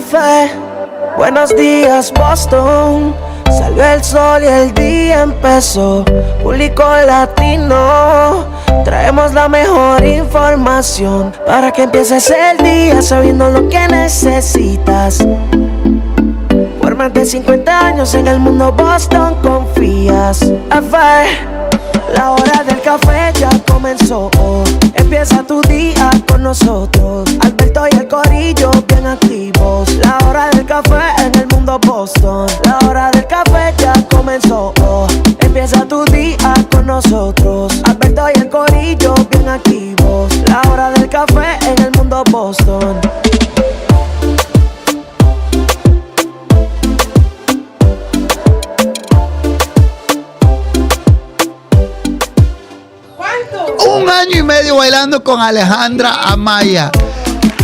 café. Buenos días, Boston. Salió el sol y el día empezó. Público latino, traemos la mejor información para que empieces el día sabiendo lo que necesitas. Por más de 50 años en el mundo Boston confías. La hora del café ya comenzó. Empieza tu día con nosotros. Alberto y el corillo bien activos. La hora del café en el mundo Boston. La hora del café ya comenzó. Empieza tu día con nosotros. Alberto y el corillo bien activos. La hora del café en el mundo Boston. Un año y medio bailando con Alejandra Amaya.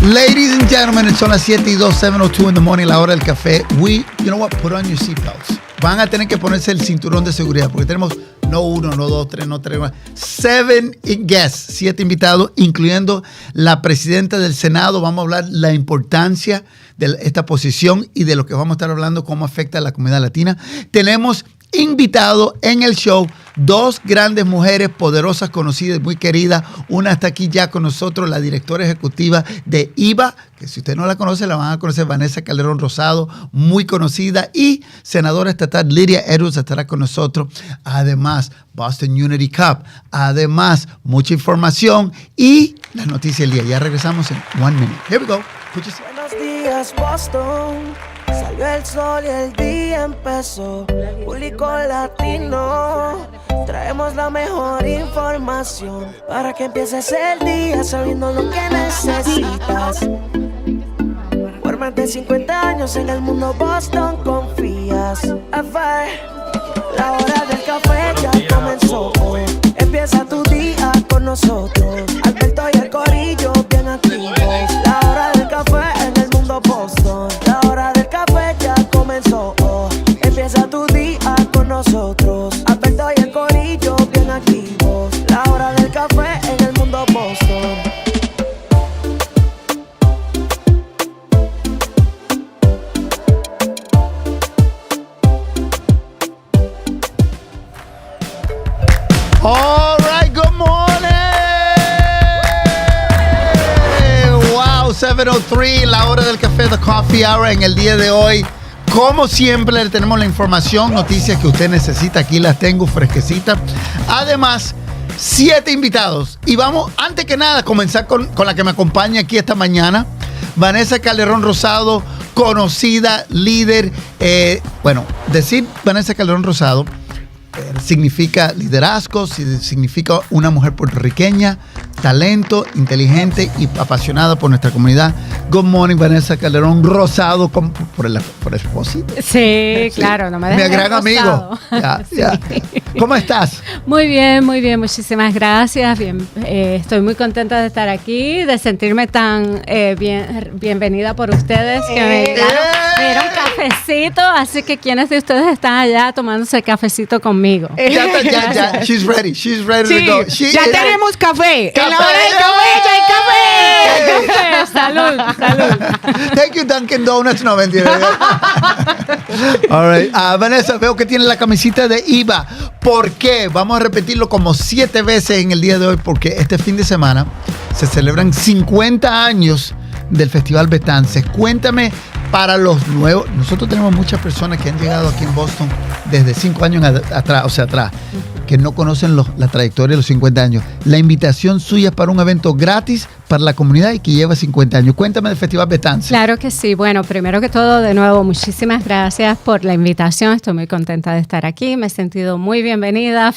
Ladies and gentlemen, son las 7:02, 7:02 in the morning, la hora del café. You know what? Put on your seatbelts. Van a tener que ponerse el cinturón de seguridad porque tenemos no 1, no 2, 3, no 3, 7 guests, 7 invitados, incluyendo la presidenta del Senado. Vamos a hablar la importancia de esta posición y de lo que vamos a estar hablando, cómo afecta a la comunidad latina. Tenemos invitado en el show 2 grandes mujeres poderosas, conocidas, muy queridas. Una está aquí ya con nosotros, la directora ejecutiva de IVA, que si usted no la conoce, la van a conocer, Vanessa Calderón Rosado, muy conocida, y senadora estatal Lydia Edwards estará con nosotros. Además, Boston Unity Cup. Además, mucha información y las noticias del día. Ya regresamos en 1 minute. Here we go. Buenos días, Boston. Salió el sol y el día empezó. Público latino, traemos la mejor información para que empieces el día sabiendo lo que necesitas. Por más de 50 años en el mundo Boston confías. La hora del café ya comenzó. Empieza tu día con nosotros. Alberto y el corillo bien activos. La hora del café en el mundo Boston. La hora del café ya comenzó. Empieza tu día con nosotros. Alberto y el corillo bien activos. La hora del café en el mundo Boston. All right, good morning. Wow, 7:03, la hora del café, the coffee hour en el día de hoy. Como siempre, le tenemos la información, noticias que usted necesita. Aquí las tengo fresquecitas. Además, 7 invitados. Y vamos, antes que nada, comenzar con la que me acompaña aquí esta mañana. Vanessa Calderón Rosado, conocida líder. Decir Vanessa Calderón Rosado significa liderazgo, significa una mujer puertorriqueña, talento, inteligente y apasionada por nuestra comunidad. Good morning, Vanessa Calderón Rosado, por el esposito. Sí, claro, no me dejes. Mi gran amigo. Ya. ¿Cómo estás? Muy bien, muchísimas gracias. Bien, estoy muy contenta de estar aquí, de sentirme tan bienvenida por ustedes, que me dieron cafecito, así que ¿quiénes de ustedes están allá tomándose cafecito conmigo? Ya, she's ready to go. Ya tenemos café. En la hora del café ya hay café. Salud. Thank you, Dunkin' Donuts. No, mentira. All right. Vanessa, veo que tiene la camisita de IVA. ¿Por qué? Vamos a repetirlo como 7 veces en el día de hoy, porque este fin de semana se celebran 50 años del Festival Betances. Cuéntame, para los nuevos, nosotros tenemos muchas personas que han llegado aquí en Boston desde 5 años atrás, que no conocen la trayectoria de los 50 años. La invitación suya es para un evento gratis para la comunidad y que lleva 50 años. Cuéntame del Festival Betances. Claro que sí. Bueno, primero que todo, de nuevo, muchísimas gracias por la invitación. Estoy muy contenta de estar aquí. Me he sentido muy bienvenida.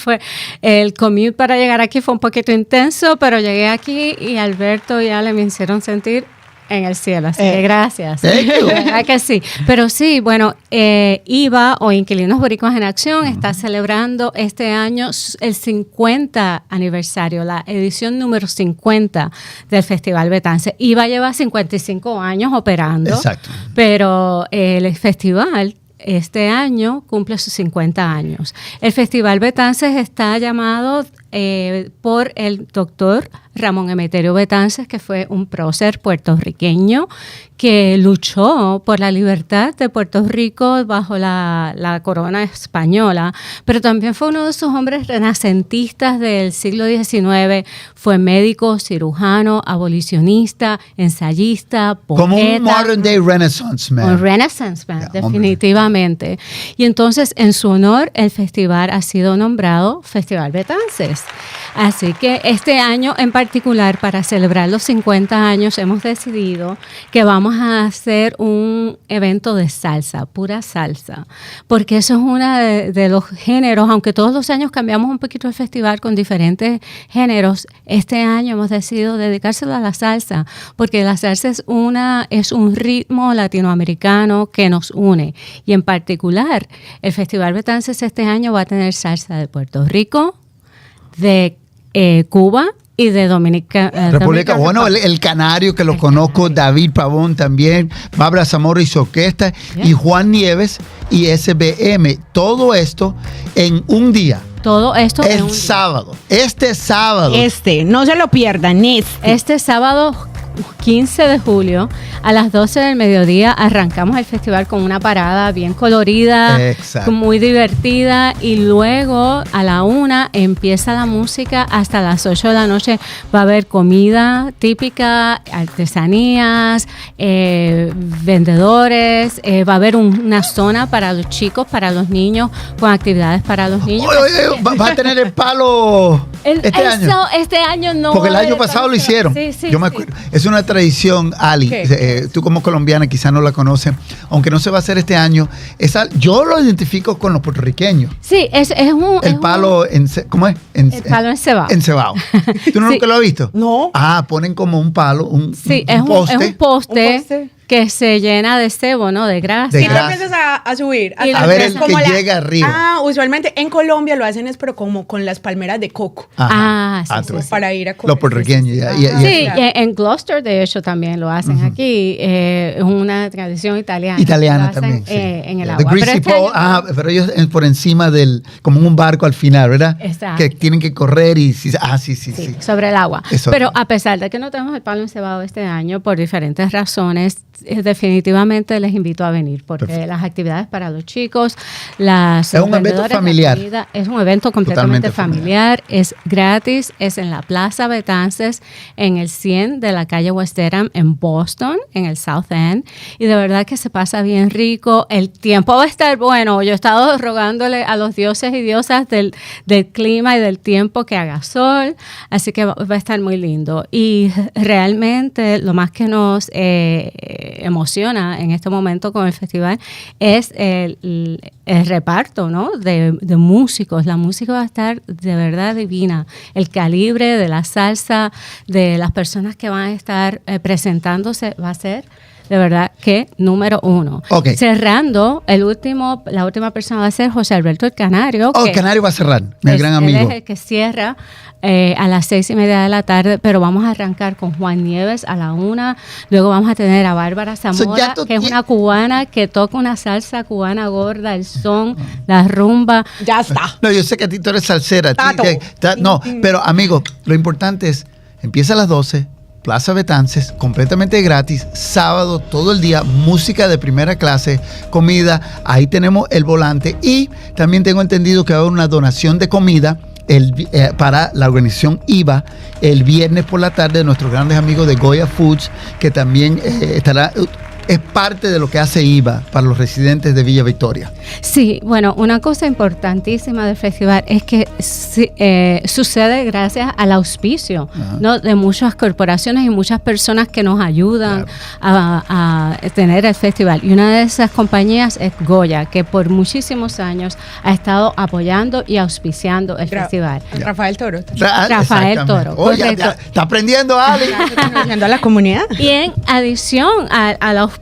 El commute para llegar aquí fue un poquito intenso, pero llegué aquí y Alberto y Ale me hicieron sentir en el cielo, así que gracias. ¿Verdad que sí? Pero sí, bueno, IVA o Inquilinos Boricuas en Acción está celebrando este año el 50 aniversario, la edición número 50 del Festival Betances. IVA lleva 55 años operando. Exacto. Pero el festival este año cumple sus 50 años. El Festival Betances está llamado por el doctor Ramón Emeterio Betances, que fue un prócer puertorriqueño que luchó por la libertad de Puerto Rico bajo la corona española, pero también fue uno de esos hombres renacentistas del siglo XIX. Fue médico, cirujano, abolicionista, ensayista, poeta. Como un modern day Renaissance man. Un Renaissance man, definitivamente. Y entonces, en su honor, el festival ha sido nombrado Festival Betances. Así que este año en particular, para celebrar los 50 años, hemos decidido que vamos a hacer un evento de salsa, pura salsa, porque eso es uno de los géneros, aunque todos los años cambiamos un poquito el festival con diferentes géneros, este año hemos decidido dedicárselo a la salsa, porque la salsa es un ritmo latinoamericano que nos une. Y en particular, el Festival Betances este año va a tener salsa de Puerto Rico, de Cuba y de República. Bueno, el canario que lo conozco, David Pavón también, Bárbara Zamora y su orquesta, y Juan Nieves y SBM. Todo esto en un día. Todo esto el sábado. Este sábado. No se lo pierdan. Este sábado 15 de julio a las 12 del mediodía arrancamos el festival con una parada bien colorida, muy divertida, y luego a la 1 empieza la música hasta las 8 de la noche. Va a haber comida típica, artesanías, vendedores, va a haber una zona para los chicos, para los niños, con actividades para los niños. ¿Va a tener el palo año? Este año no. Porque el año pasado lo hicieron. Sí, yo me acuerdo. Es una tradición, Ali. Tú como colombiana quizás no la conoces, aunque no se va a hacer este año. Yo lo identifico con los puertorriqueños. Sí, el palo ¿cómo es? El palo encebado. Encebado. ¿Tú nunca lo has visto? No. Ponen como un palo, un poste. Es un poste que se llena de cebo, ¿no? De grasa. Y tú empiezas a subir. A ver el que llega arriba. Usualmente en Colombia lo hacen pero como con las palmeras de coco. Sí. Para ir a comer. Los puertorriqueños. Sí, en Gloucester, de hecho, también lo hacen aquí. Es una tradición italiana. Italiana también, sí. En el agua. Pero ellos por encima como un barco al final, ¿verdad? Exacto. Que tienen que correr y... Sí. Sobre el agua. Pero a pesar de que no tenemos el palo encebado este año, por diferentes razones, definitivamente les invito a venir, porque las actividades para los chicos, es un evento familiar. Es un evento completamente familiar, es gratis, es en la Plaza Betances, en el 100 de la calle West Dedham, en Boston, en el South End, y de verdad que se pasa bien rico. El tiempo va a estar bueno. Yo he estado rogándole a los dioses y diosas del clima y del tiempo que haga sol, así que va a estar muy lindo. Y realmente lo más que nos emociona en este momento con el festival es el reparto, ¿no? de músicos. La música va a estar de verdad divina. El calibre de la salsa, de las personas que van a estar presentándose, va a ser de verdad que número 1. Okay. Cerrando, la última persona va a ser José Alberto el Canario. El Canario va a cerrar, mi gran amigo. Él es el que cierra a las 6:30 de la tarde, pero vamos a arrancar con Juan Nieves a la 1. Luego vamos a tener a Bárbara Zamora, que es una cubana que toca una salsa cubana gorda, el son, la rumba. Ya está. No, yo sé que a ti tú eres salsera. Pero amigo, lo importante es, empieza a las 12, Plaza Betances, completamente gratis, sábado, todo el día, música de primera clase, comida, ahí tenemos el volante, y también tengo entendido que va a haber una donación de comida para la organización IVA el viernes por la tarde de nuestros grandes amigos de Goya Foods, que también es parte de lo que hace IVA para los residentes de Villa Victoria. Sí, bueno, una cosa importantísima del festival es que sucede gracias al auspicio, ¿no? De muchas corporaciones y muchas personas que nos ayudan a tener el festival. Y una de esas compañías es Goya, que por muchísimos años ha estado apoyando y auspiciando el festival. Rafael Toro. Rafael Toro. Ya está aprendiendo, Ali. Está aprendiendo a la comunidad. Y en adición al auspicio,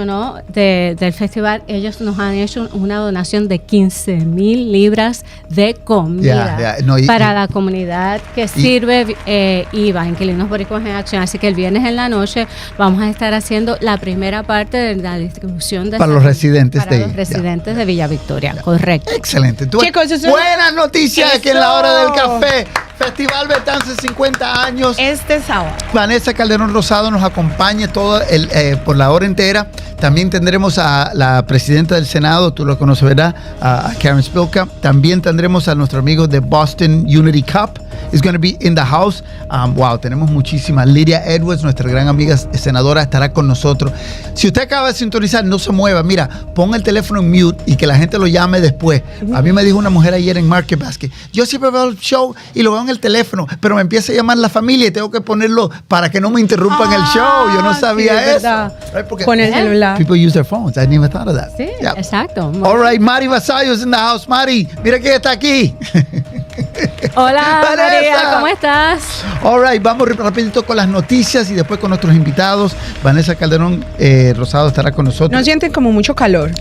¿no? del festival, ellos nos han hecho una donación de 15,000 libras de comida para la comunidad que sirve IVA, Inquilinos Boricuas en Acción. Así que el viernes en la noche vamos a estar haciendo la primera parte de la distribución de para los residentes de Villa Victoria. Correcto. Excelente. Chicos, buenas noticias aquí en la Hora del Café. Festival Betances 50 años. Este sábado. Vanessa Calderón Rosado nos acompaña por la hora entera. También tendremos a la presidenta del Senado, tú lo conoces, ¿verdad? A Karen Spilka. También tendremos a nuestro amigo de Boston Unity Cup. Is going to be in the house. Wow, tenemos muchísimas. Lydia Edwards, nuestra gran amiga senadora, estará con nosotros. Si usted acaba de sintonizar, no se mueva. Mira, ponga el teléfono en mute y que la gente lo llame después. A mí me dijo una mujer ayer en Market Basket, yo siempre veo el show y lo veo en el teléfono, pero me empieza a llamar la familia y tengo que ponerlo para que no me interrumpan el show. Yo no sabía eso. Right? Porque con el celular. People use their phones. I never thought of that. Sí, yep. Exacto. All right, Mari Vasallos in the house. Mari, mira quién está aquí. Hola, María, ¿cómo estás? All right, vamos rapidito con las noticias y después con nuestros invitados. Vanessa Calderón Rosado estará con nosotros. ¿No sienten como mucho calor?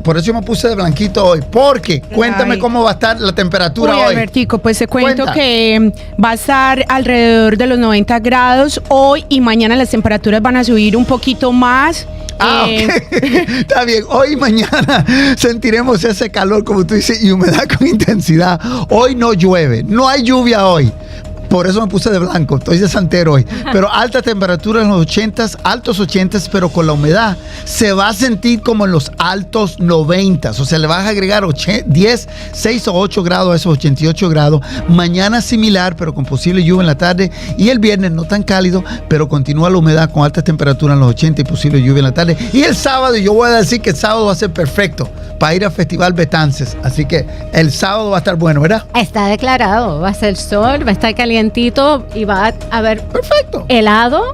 Por eso yo me puse de blanquito hoy. Porque, cuéntame cómo va a estar la temperatura hoy. Albertico, pues te cuento Cuenta. que va a estar alrededor de los 90 grados. Hoy y mañana las temperaturas van a subir un poquito más. Ok. Está bien. Hoy y mañana sentiremos ese calor, como tú dices, y humedad con intensidad. Hoy no llueve. No hay lluvia hoy. Por eso me puse de blanco, estoy de santero hoy. Pero alta temperatura en los 80s, altos 80s, pero con la humedad se va a sentir como en los altos 90s. O sea, le vas a agregar 10, 6 o 8 grados a esos 88 grados. Mañana similar, pero con posible lluvia en la tarde. Y el viernes no tan cálido, pero continúa la humedad con altas temperaturas en los 80 y posible lluvia en la tarde. Y el sábado, yo voy a decir que el sábado va a ser perfecto para ir al Festival Betances. Así que el sábado va a estar bueno, ¿verdad? Está declarado, va a ser sol, va a estar calientito y va a haber Perfecto. helado,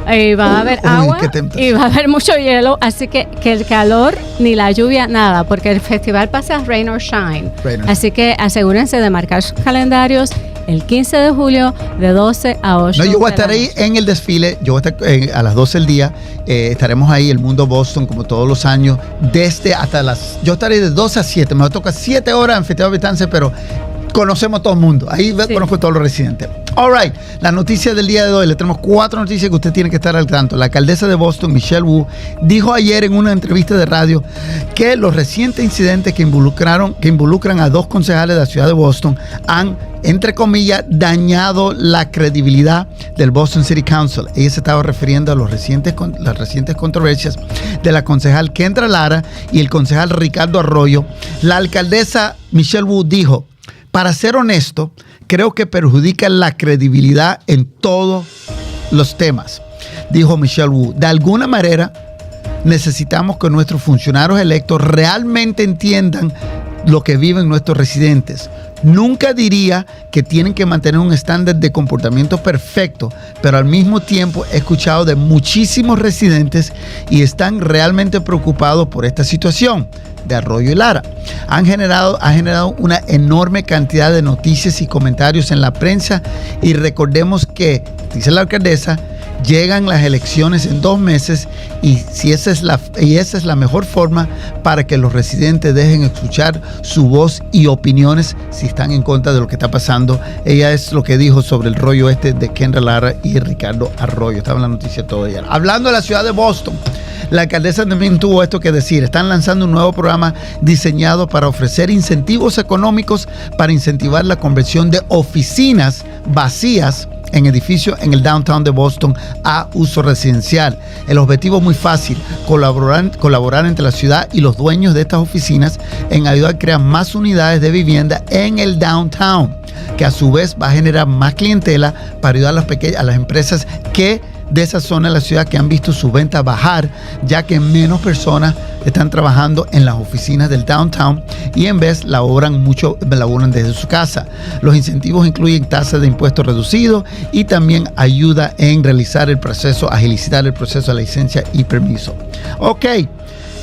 y va a haber agua y va a haber mucho hielo, así que el calor ni la lluvia, nada, porque el festival pasa rain or shine. Así que asegúrense de marcar sus calendarios el 15 de julio de 12 a 8. No, yo voy a estar ahí en el desfile, yo voy a estar a las 12 del día, estaremos ahí, el Mundo Boston, como todos los años, yo estaré de 12 a 7, me va a tocar 7 horas en Festival Betances, pero conocemos a todo el mundo. Ahí conozco a todos los residentes. All right. La noticia del día de hoy. Le tenemos 4 noticias que usted tiene que estar al tanto. La alcaldesa de Boston, Michelle Wu, dijo ayer en una entrevista de radio que los recientes incidentes que involucran a 2 concejales de la ciudad de Boston han, entre comillas, dañado la credibilidad del Boston City Council. Ella se estaba refiriendo a las recientes controversias de la concejal Kendra Lara y el concejal Ricardo Arroyo. La alcaldesa Michelle Wu dijo: para ser honesto, creo que perjudica la credibilidad en todos los temas, dijo Michelle Wu. De alguna manera, necesitamos que nuestros funcionarios electos realmente entiendan lo que viven nuestros residentes. Nunca diría que tienen que mantener un estándar de comportamiento perfecto, pero al mismo tiempo he escuchado de muchísimos residentes y están realmente preocupados por esta situación de Arroyo y Lara. Ha generado una enorme cantidad de noticias y comentarios en la prensa y recordemos que, dice la alcaldesa, llegan las elecciones en 2 meses y esa es la mejor forma para que los residentes dejen escuchar su voz y opiniones si están en contra de lo que está pasando. Ella es lo que dijo sobre el rollo de Kendra Lara y Ricardo Arroyo. Estaba en la noticia todo ayer. Hablando de la ciudad de Boston, la alcaldesa también tuvo esto que decir. Están lanzando un nuevo programa diseñado para ofrecer incentivos económicos para incentivar la conversión de oficinas vacías en edificios en el downtown de Boston a uso residencial. El objetivo es muy fácil: colaborar entre la ciudad y los dueños de estas oficinas en ayudar a crear más unidades de vivienda en el downtown, que a su vez va a generar más clientela para ayudar a las empresas que de esa zona de la ciudad que han visto su venta bajar, ya que menos personas están trabajando en las oficinas del downtown y en vez laboran desde su casa. Los incentivos incluyen tasas de impuestos reducidos y también ayuda en agilizar el proceso de licencia y permiso. Ok.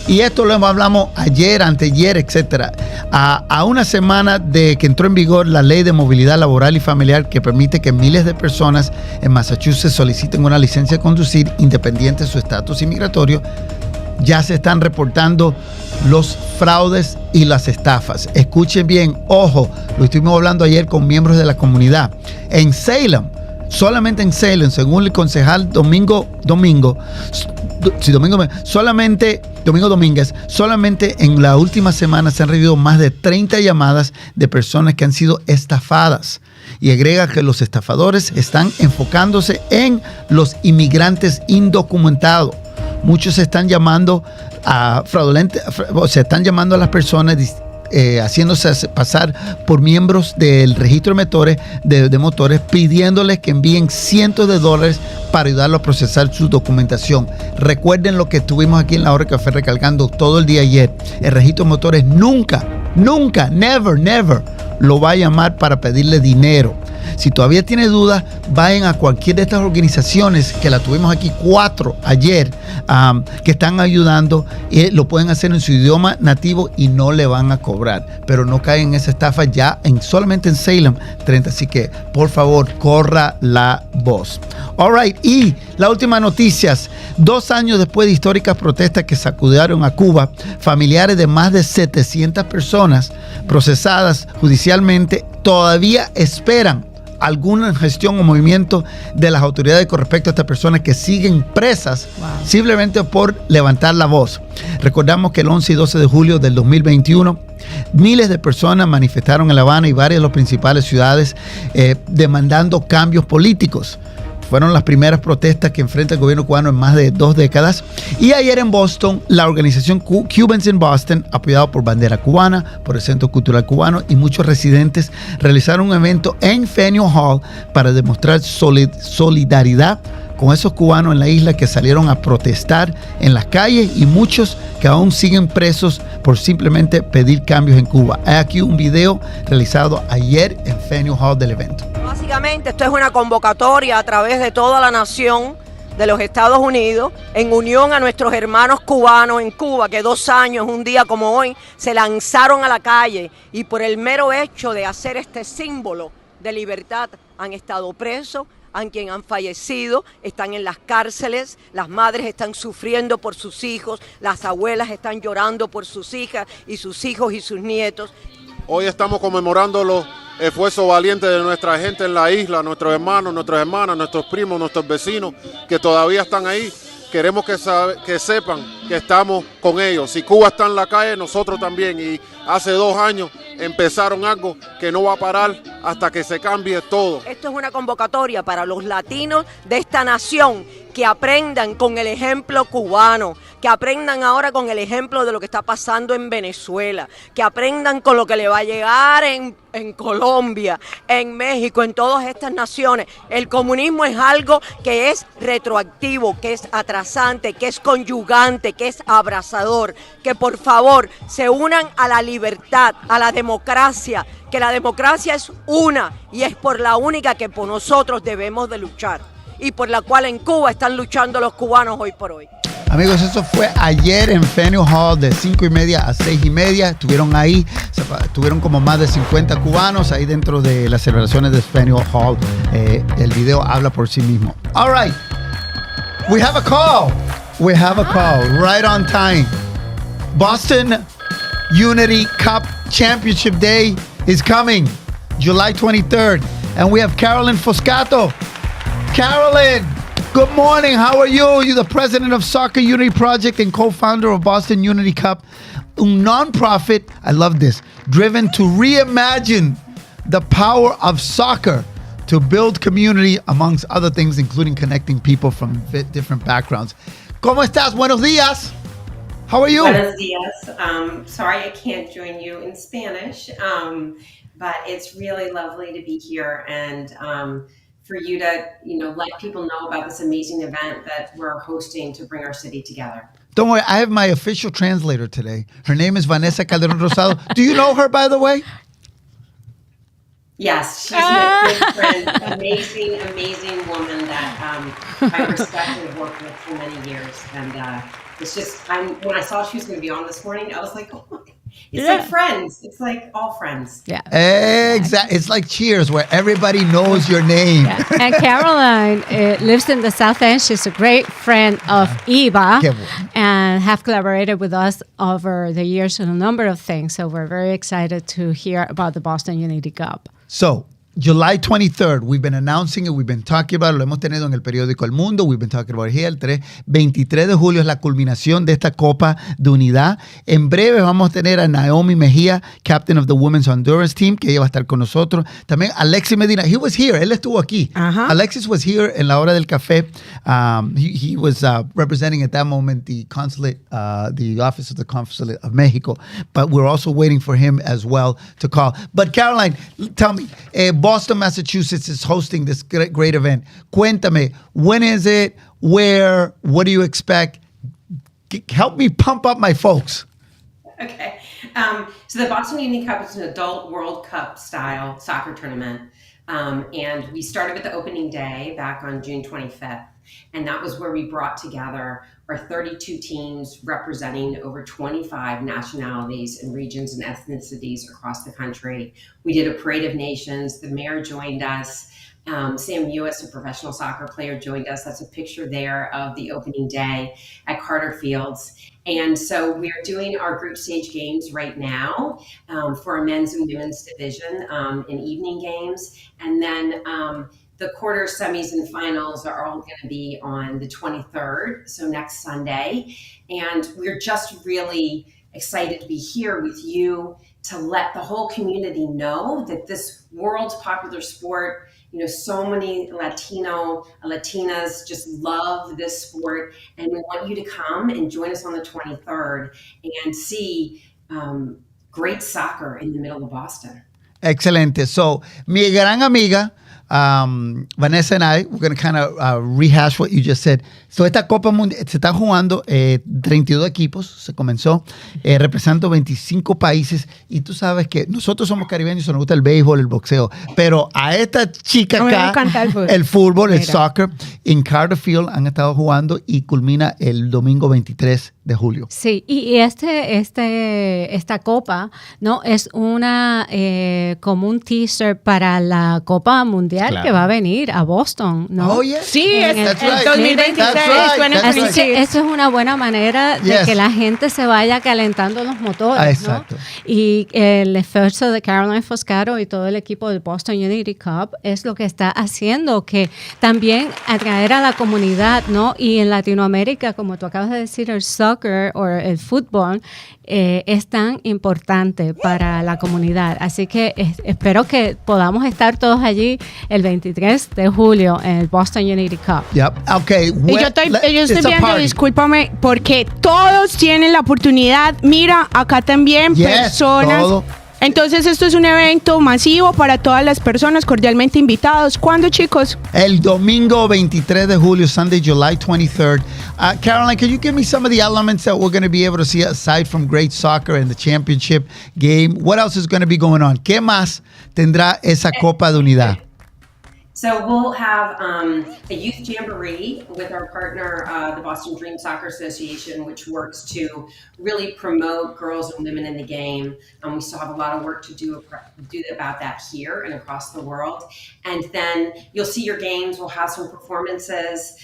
Y esto lo hablamos ayer, anteayer, etcétera. A una semana de que entró en vigor la ley de movilidad laboral y familiar que permite que miles de personas en Massachusetts soliciten una licencia de conducir independiente de su estatus inmigratorio, ya se están reportando los fraudes y las estafas. Escuchen bien, ojo, lo estuvimos hablando ayer con miembros de la comunidad. En Salem, solamente en Salem, según el concejal Domingo, Domingo Domínguez, solamente en la última semana se han recibido más de 30 llamadas de personas que han sido estafadas. Y agrega que los estafadores están enfocándose en los inmigrantes indocumentados. Muchos están llamando a fraudulentes, o sea, están llamando a las personas haciéndose pasar por miembros del registro de motores, pidiéndoles que envíen cientos de dólares para ayudarlos a procesar su documentación. Recuerden lo que estuvimos aquí en la Hora del Café recalcando todo el día ayer. El registro de motores nunca, never lo va a llamar para pedirle dinero. Si todavía tiene dudas, vayan a cualquier de estas organizaciones, que la tuvimos aquí 4 ayer, que están ayudando, y lo pueden hacer en su idioma nativo y no le van a cobrar. Pero no caen en esa estafa ya solamente en Salem 30. Así que, por favor, corra la voz. All right, y la última noticias. 2 años después de históricas protestas que sacudieron a Cuba, familiares de más de 700 personas procesadas judicialmente todavía esperan alguna gestión o movimiento de las autoridades con respecto a estas personas que siguen presas simplemente por levantar la voz. Recordamos que el 11 y 12 de julio del 2021 miles de personas manifestaron en La Habana y varias de las principales ciudades demandando cambios políticos. Fueron las primeras protestas que enfrenta el gobierno cubano en más de 2 décadas. Y ayer en Boston, la organización Cubans in Boston, apoyada por Bandera Cubana, por el Centro Cultural Cubano y muchos residentes, realizaron un evento en Faneuil Hall para demostrar solidaridad con esos cubanos en la isla que salieron a protestar en las calles y muchos que aún siguen presos por simplemente pedir cambios en Cuba. Hay aquí un video realizado ayer en Faneuil Hall del evento. Básicamente esto es una convocatoria a través de toda la nación de los Estados Unidos en unión a nuestros hermanos cubanos en Cuba que 2 años, un día como hoy, se lanzaron a la calle y por el mero hecho de hacer este símbolo de libertad han estado presos, quien han fallecido, están en las cárceles, las madres están sufriendo por sus hijos, las abuelas están llorando por sus hijas y sus hijos y sus nietos. Hoy estamos conmemorando los esfuerzos valientes de nuestra gente en la isla, nuestros hermanos, nuestras hermanas, nuestros primos, nuestros vecinos que todavía están ahí. Queremos que sepan que estamos con ellos. Si Cuba está en la calle, nosotros también. Y hace 2 años empezaron algo que no va a parar hasta que se cambie todo. Esto es una convocatoria para los latinos de esta nación que aprendan con el ejemplo cubano, que aprendan ahora con el ejemplo de lo que está pasando en Venezuela, que aprendan con lo que le va a llegar en Colombia, en México, en todas estas naciones. El comunismo es algo que es retroactivo, que es atrasante, que es conyugante, que es abrazador. Que por favor se unan a la libertad, a la democracia, que la democracia es una y es por la única que por nosotros debemos de luchar y por la cual en Cuba están luchando los cubanos hoy por hoy. Amigos, eso fue ayer en Faneuil Hall de 5:30 a 6:30. Estuvieron ahí, estuvieron como más de 50 cubanos ahí dentro de las celebraciones de Faneuil Hall. El video habla por sí mismo. All right, we have a call. We have a call right on time. Boston Unity Cup Championship Day is coming, July 23rd, and we have Carolyn Foscato. Carolyn, good morning. How are you? You're the president of Soccer Unity Project and co-founder of Boston Unity Cup, a nonprofit, I love this, driven to reimagine the power of soccer to build community, amongst other things, including connecting people from different backgrounds. ¿Cómo estás? Buenos días. How are you? Buenos días. Sorry I can't join you in Spanish, but it's really lovely to be here and for you to, let people know about this amazing event that we're hosting to bring our city together. Don't worry, I have my official translator today. Her name is Vanessa Calderon Rosado. Do you know her, by the way? Yes, she's a good friend, amazing woman that I respect and have worked with for many years. And it's just, when I saw she was going to be on this morning, I was like, oh my God. It's like Friends. It's like all friends. Yeah. Exactly. It's like Cheers, where everybody knows your name. Yeah. And Caroline lives in the South End. She's a great friend of Eva and have collaborated with us over the years on a number of things. So we're very excited to hear about the Boston Unity Cup. So July 23rd, we've been announcing it, we've been talking about it, lo hemos tenido en el periódico El Mundo, we've been talking about it here, 23 de julio es la culminación de esta Copa de Unidad. En breve vamos a tener a Naomi Mejía, captain of the Women's Honduras team, que ella va a estar con nosotros. También Alexis Medina, he was here, él estuvo aquí. Alexis was here en la Hora del Café. He was representing at that moment the consulate, the office of the consulate of Mexico, but we're also waiting for him as well to call. But Caroline, tell me, Boston, Massachusetts is hosting this great event. Cuéntame, when is it? Where? What do you expect? Help me pump up my folks. Okay. So the Boston Union Cup is an adult World Cup style soccer tournament. And we started with the opening day back on June 25th. And that was where we brought together our 32 teams representing over 25 nationalities and regions and ethnicities across the country. We did a parade of nations. The mayor joined us. Sam Ewis, a professional soccer player, joined us. That's a picture there of the opening day at Carter Fields. And so we're doing our group stage games right now for a men's and women's division in evening games. And then the quarter, semis, and finals are all going to be on the 23rd, so next Sunday. And we're just really excited to be here with you to let the whole community know that this world's popular sport, you know, so many Latinas just love this sport. And we want you to come and join us on the 23rd and see great soccer in the middle of Boston. Excelente. So, mi gran amiga, Vanessa and I, we're going to kind of rehash what you just said. So, esta Copa Mundial se está jugando 32 equipos, se comenzó representando 25 países. Y tú sabes que nosotros somos caribeños, nos gusta el béisbol, el boxeo. Pero a esta chica acá, el fútbol, el soccer, en Carter Field han estado jugando y culmina el domingo 23 de julio. Sí, y esta copa, ¿no? Es una como un teaser para la Copa Mundial que va a venir a Boston, ¿no? Oh, yeah. Sí, es el 2026. Así que eso es una buena manera de que la gente se vaya calentando los motores, ¿no? Y el esfuerzo de Caroline Foscaro y todo el equipo del Boston Unity Cup es lo que está haciendo que también atraer a la comunidad, ¿no? Y en Latinoamérica, como tú acabas de decir, el soccer o el fútbol es tan importante para la comunidad. Así que espero que podamos estar todos allí el 23 de julio en el Boston Unity Cup. Yep. Okay. Y yo estoy viendo, discúlpame, porque todos tienen la oportunidad. Mira, acá también personas. Todo. Entonces esto es un evento masivo para todas las personas cordialmente invitados. ¿Cuándo, chicos? El domingo 23 de julio, Sunday, July 23rd. Caroline, can you give me some of the elements that we're going to be able to see aside from great soccer and the championship game? What else is going to be going on? ¿Qué más tendrá esa Copa de Unidad? So we'll have a youth jamboree with our partner, the Boston Dream Soccer Association, which works to really promote girls and women in the game. We still have a lot of work to do about that here and across the world. And then you'll see your games. We'll have some performances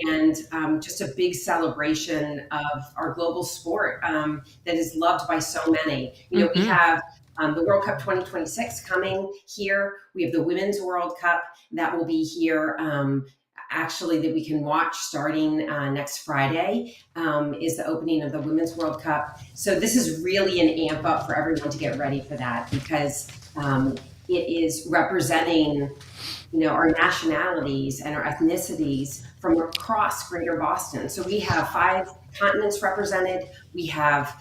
and just a big celebration of our global sport that is loved by so many. You know, we have the World Cup 2026 coming here. We have the Women's World Cup that will be here actually that we can watch starting next Friday is the opening of the Women's World Cup. So this is really an amp up for everyone to get ready for that because it is representing, you know, our nationalities and our ethnicities from across Greater Boston. So we have 5 continents represented. We have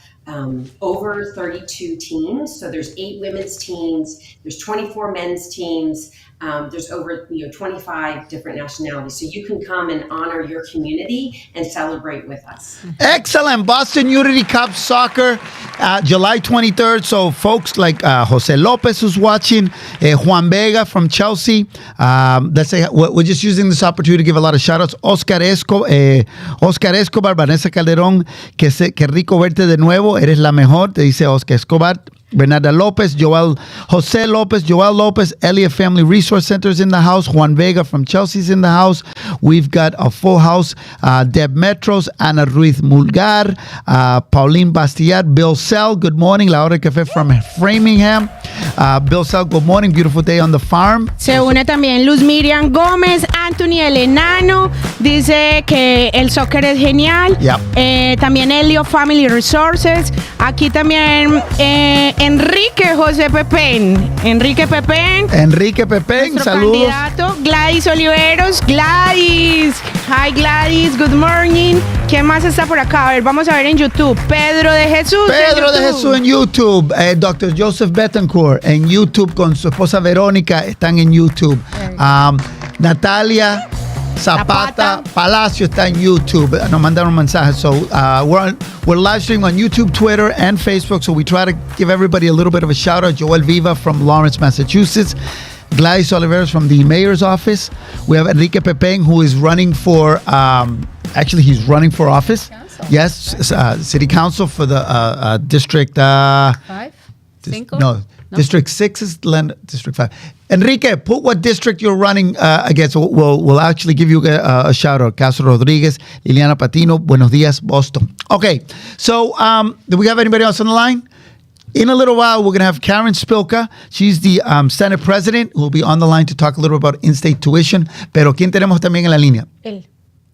over 32 teams. So there's 8 women's teams. There's 24 men's teams. There's over 25 different nationalities. So you can come and honor your community and celebrate with us. Excellent. Boston Unity Cup Soccer, July 23rd. So folks like Jose Lopez who's watching, Juan Vega from Chelsea. Let's say we're just using this opportunity to give a lot of shout outs. Oscar Escobar, Vanessa Calderón, que rico verte de nuevo. Eres la mejor, te dice Oscar Escobar. Bernarda Lopez, Jose Lopez, Joel Lopez, Elliott Family Resource Center is in the house. Juan Vega from Chelsea's in the house. We've got a full house. Deb Metros, Ana Ruiz Mulgar, Pauline Bastillat, Bill Sell. Good morning. La Hora del Café from Framingham. Bill Sal, good morning. Beautiful day on the farm. Se une también Luz Miriam Gómez, Anthony el Enano, dice que el soccer es genial. Yep. También Elio Family Resources. Aquí también Enrique José Pepén. Enrique Pepén, saludos. Candidato. Gladys Oliveros. Gladys. Hi Gladys, good morning. ¿Quién más está por acá? A ver, vamos a ver en YouTube. Pedro de Jesús en YouTube. Dr. Joseph Betancourt en YouTube con su esposa Verónica están en YouTube. Natalia Zapata Palacio está en YouTube. Nos mandaron un mensaje. So we're live streaming on YouTube, Twitter, and Facebook. So we try to give everybody a little bit of a shout out. Joel Viva from Lawrence, Massachusetts. Gladys Oliveros from the mayor's office. We have Enrique Pepeng, who is running for, he's running for office. Council. Yes, city council for the district. 5? District 6 is District 5. Enrique, put what district you're running against. We'll actually give you a shout out. Castro Rodriguez, Liliana Patino, Buenos Dias, Boston. Okay, so do we have anybody else on the line? In a little while, we're going to have Karen Spilka. She's the Senate President, who will be on the line to talk a little about in-state tuition. Pero ¿quién tenemos también en la línea?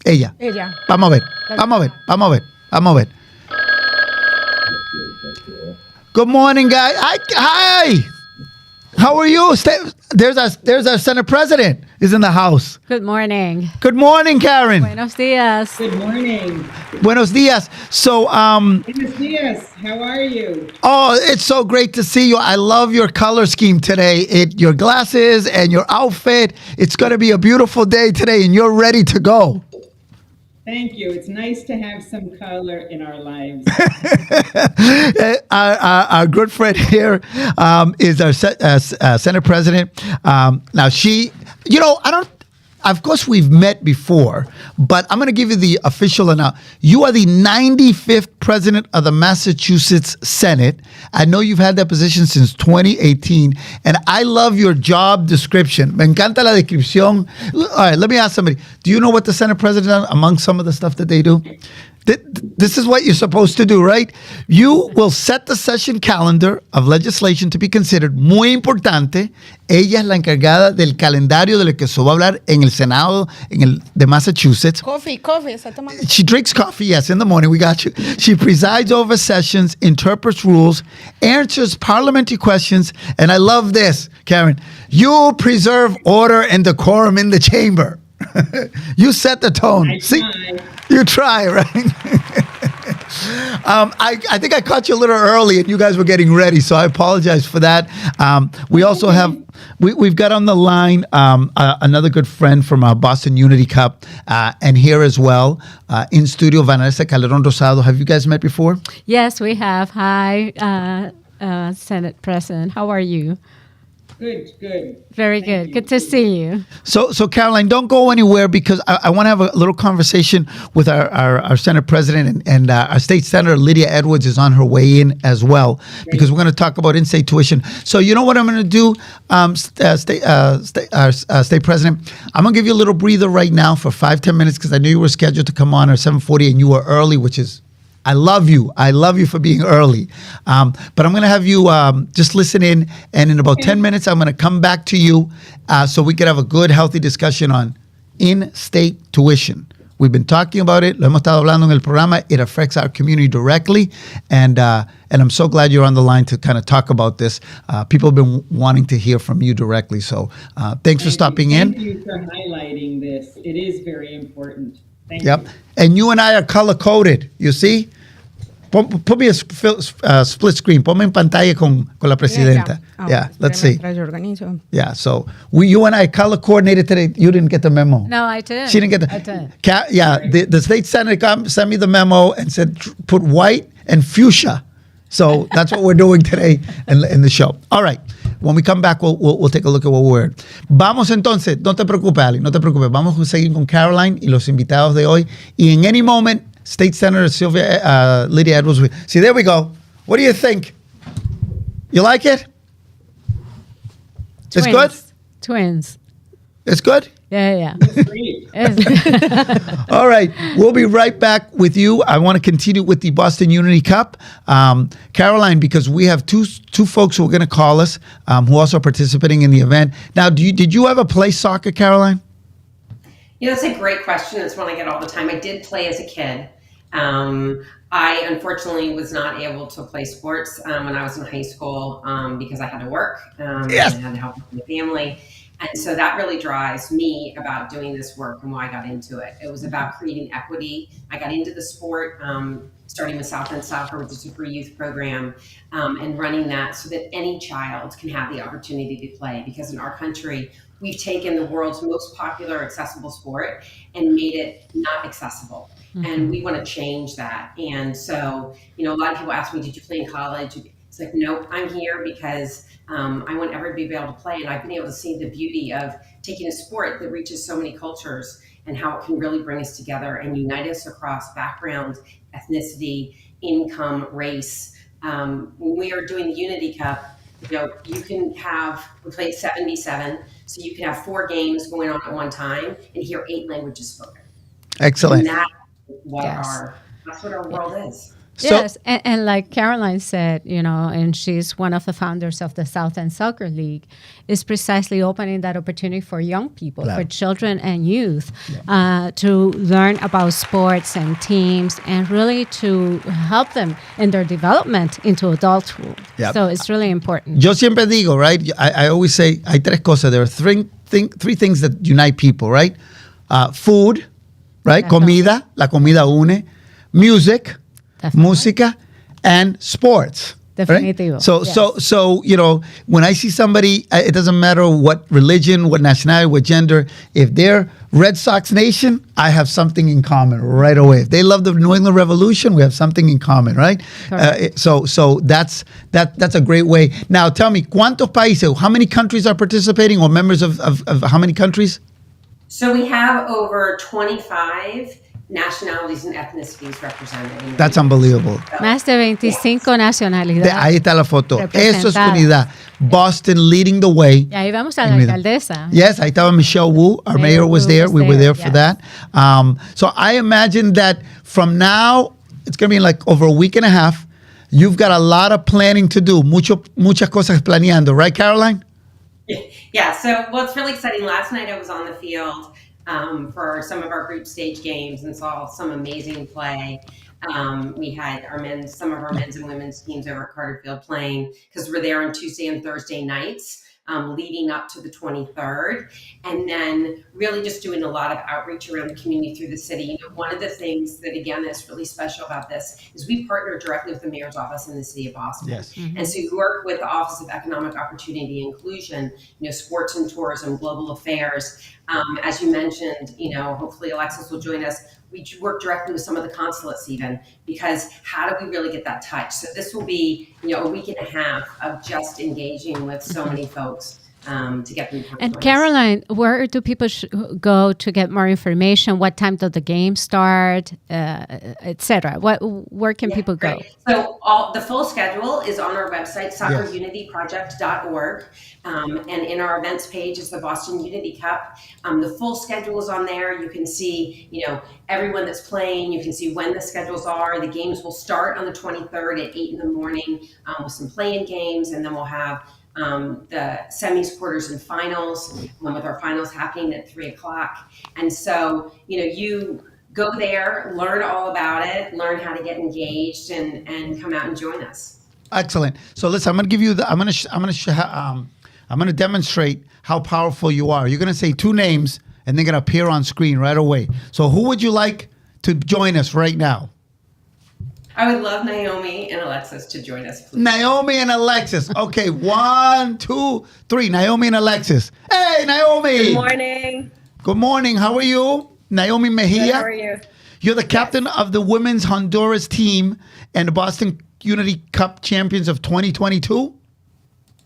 Ella. Vamos a ver. Good morning, guys. Hi. How are you? There's our Senate President is in the house. Good morning. Good morning, Karen. Buenos días. Good morning. Buenos dias. So, Buenos dias. How are you? Oh, it's so great to see you. I love your color scheme today. Your glasses and your outfit. It's going to be a beautiful day today, and you're ready to go. Thank you. It's nice to have some color in our lives. Our good friend here is our Senate President. Now of course we've met before, but I'm going to give you the official announcement. You are the 95th president of the Massachusetts Senate. I know you've had that position since 2018, and I love your job description. Me encanta la descripción. All right, let me ask somebody. Do you know what the Senate president does among some of the stuff that they do? This is what you're supposed to do, right? You will set the session calendar of legislation to be considered. Muy importante. Ella es la encargada del calendario de lo que se va a hablar en el Senado de Massachusetts. Coffee, está tomando. She drinks coffee, yes, in the morning. We got you. She presides over sessions, interprets rules, answers parliamentary questions, and I love this, Karen. You preserve order and decorum in the chamber. You set the tone. You try, right? I think I caught you a little early and you guys were getting ready, so I apologize for that. We also have, we've got on the line another good friend from Boston Unity Cup and here as well, in studio, Vanessa Calderon Rosado. Have you guys met before? Yes, we have. Hi, Senate President. How are you? Good. Very good. Good to see you. So Caroline, don't go anywhere because I want to have a little conversation with our Senate President and our State Senator Lydia Edwards is on her way in as well because we're going to talk about in-state tuition. So you know what I'm going to do, State President? I'm going to give you a little breather right now for 5-10 minutes because I knew you were scheduled to come on at 7:40 and you were early, which is I love you. I love you for being early. But I'm going to have you just listen in. And in about 10 minutes, I'm going to come back to you so we can have a good, healthy discussion on in-state tuition. We've been talking about it. Lo hemos estado hablando en el programa. It affects our community directly. And I'm so glad you're on the line to kind of talk about this. People have been wanting to hear from you directly. So thanks for stopping in. Thank you for highlighting this. It is very important. Thank Yep. you. And you and I are color-coded, you see? Put me a split screen. Ponme en pantalla con la presidenta. Yeah, let's see. Yeah, so you and I color coordinated today. You didn't get the memo. No, I did. She didn't get the. I did. The state senator sent me the memo and said put white and fuchsia. So that's what we're doing today in the show. All right. When we come back, we'll take a look at what we're wearing. Vamos entonces. No te preocupes, Ali. No te preocupes. Vamos a seguir con Caroline y los invitados de hoy. Y in any moment, State Senator Lydia Edwards. See, there we go. What do you think? You like it? Twins. It's good? Twins. It's good? Yeah. It's great. All right. We'll be right back with you. I want to continue with the Boston Unity Cup. Caroline, because we have two folks who are going to call us who also are participating in the event. Now, did you ever play soccer, Caroline? That's a great question. It's one I get all the time. I did play as a kid. I unfortunately was not able to play sports when I was in high school because I had to work and I had to help with my family. And so that really drives me about doing this work and why I got into it. It was about creating equity. I got into the sport, starting with South End Soccer with the Super Youth Program, and running that so that any child can have the opportunity to play. Because in our country, we've taken the world's most popular accessible sport and made it not accessible. Mm-hmm. And we want to change that. And so, a lot of people ask me, did you play in college? It's like, nope, I'm here because I want everybody to be able to play. And I've been able to see the beauty of taking a sport that reaches so many cultures and how it can really bring us together and unite us across background, ethnicity, income, race. When we are doing the Unity Cup, you can we play at 77, so you can have 4 games going on at one time and hear 8 languages spoken. Excellent. And that's what our world is. Yes, and like Caroline said, and she's one of the founders of the South End Soccer League, is precisely opening that opportunity for young people, for children and youth, to learn about sports and teams and really to help them in their development into adulthood. Yep. So it's really important. Yo siempre digo, right? I always say, hay tres cosas. There are three things that unite people, right? Food, right? Comida, la comida une. Music, música, and sports. Definitivo. Right? So when I see somebody, it doesn't matter what religion, what nationality, what gender, if they're Red Sox Nation, I have something in common right away. If they love the New England Revolution, we have something in common, right? So that's a great way. Now tell me, ¿cuántos países, how many countries are participating or members of how many countries? So we have over 25 nationalities and ethnicities represented. That's unbelievable. Más de 25 nacionalidades. Ahí está la foto. Eso es unidad. Boston leading the way. Y ahí vamos a la alcaldesa. Yes, ahí estaba Michelle Wu. Our mayor was there. We were there for that. So I imagine that from now, it's going to be like over a week and a half. You've got a lot of planning to do. Muchas cosas planeando. Right, Caroline? Yeah. So, it's really exciting. Last night I was on the field for some of our group stage games and saw some amazing play. We had some of our men's and women's teams over at Carter Field playing because we're there on Tuesday and Thursday nights leading up to the 23rd. And then really just doing a lot of outreach around the community through the city. One of the things that, again, that's really special about this is we partner directly with the mayor's office in the city of Boston. Yes. Mm-hmm. And so we work with the Office of Economic Opportunity and Inclusion, sports and tourism, global affairs. As you mentioned, hopefully Alexis will join us. We work directly with some of the consulates even, because how do we really get that touch? So this will be, a week and a half of just engaging with so many folks to get them. And Caroline, where do people go to get more information? What time does the game start, etc.? Where can people go? So the full schedule is on our website, soccerunityproject.org. And in our events page is the Boston Unity Cup. The full schedule is on there. You can see, everyone that's playing. You can see when the schedules are. The games will start on the 23rd at 8 in the morning with some play-in games, and then we'll have the semis, quarters, and finals, with our finals happening at 3:00. And so, you go there, learn all about it, learn how to get engaged, and come out and join us. Excellent. So listen, I'm going to give you I'm going to demonstrate how powerful you are. You're going to say 2 names, and they're going to appear on screen right away. So who would you like to join us right now? I would love Naomi and Alexis to join us, please. Naomi and Alexis. Okay, 1, 2, 3. Naomi and Alexis. Hey, Naomi. Good morning. Good morning. How are you? Naomi Mejia. Good, how are you? You're the captain of the women's Honduras team and the Boston Unity Cup champions of 2022?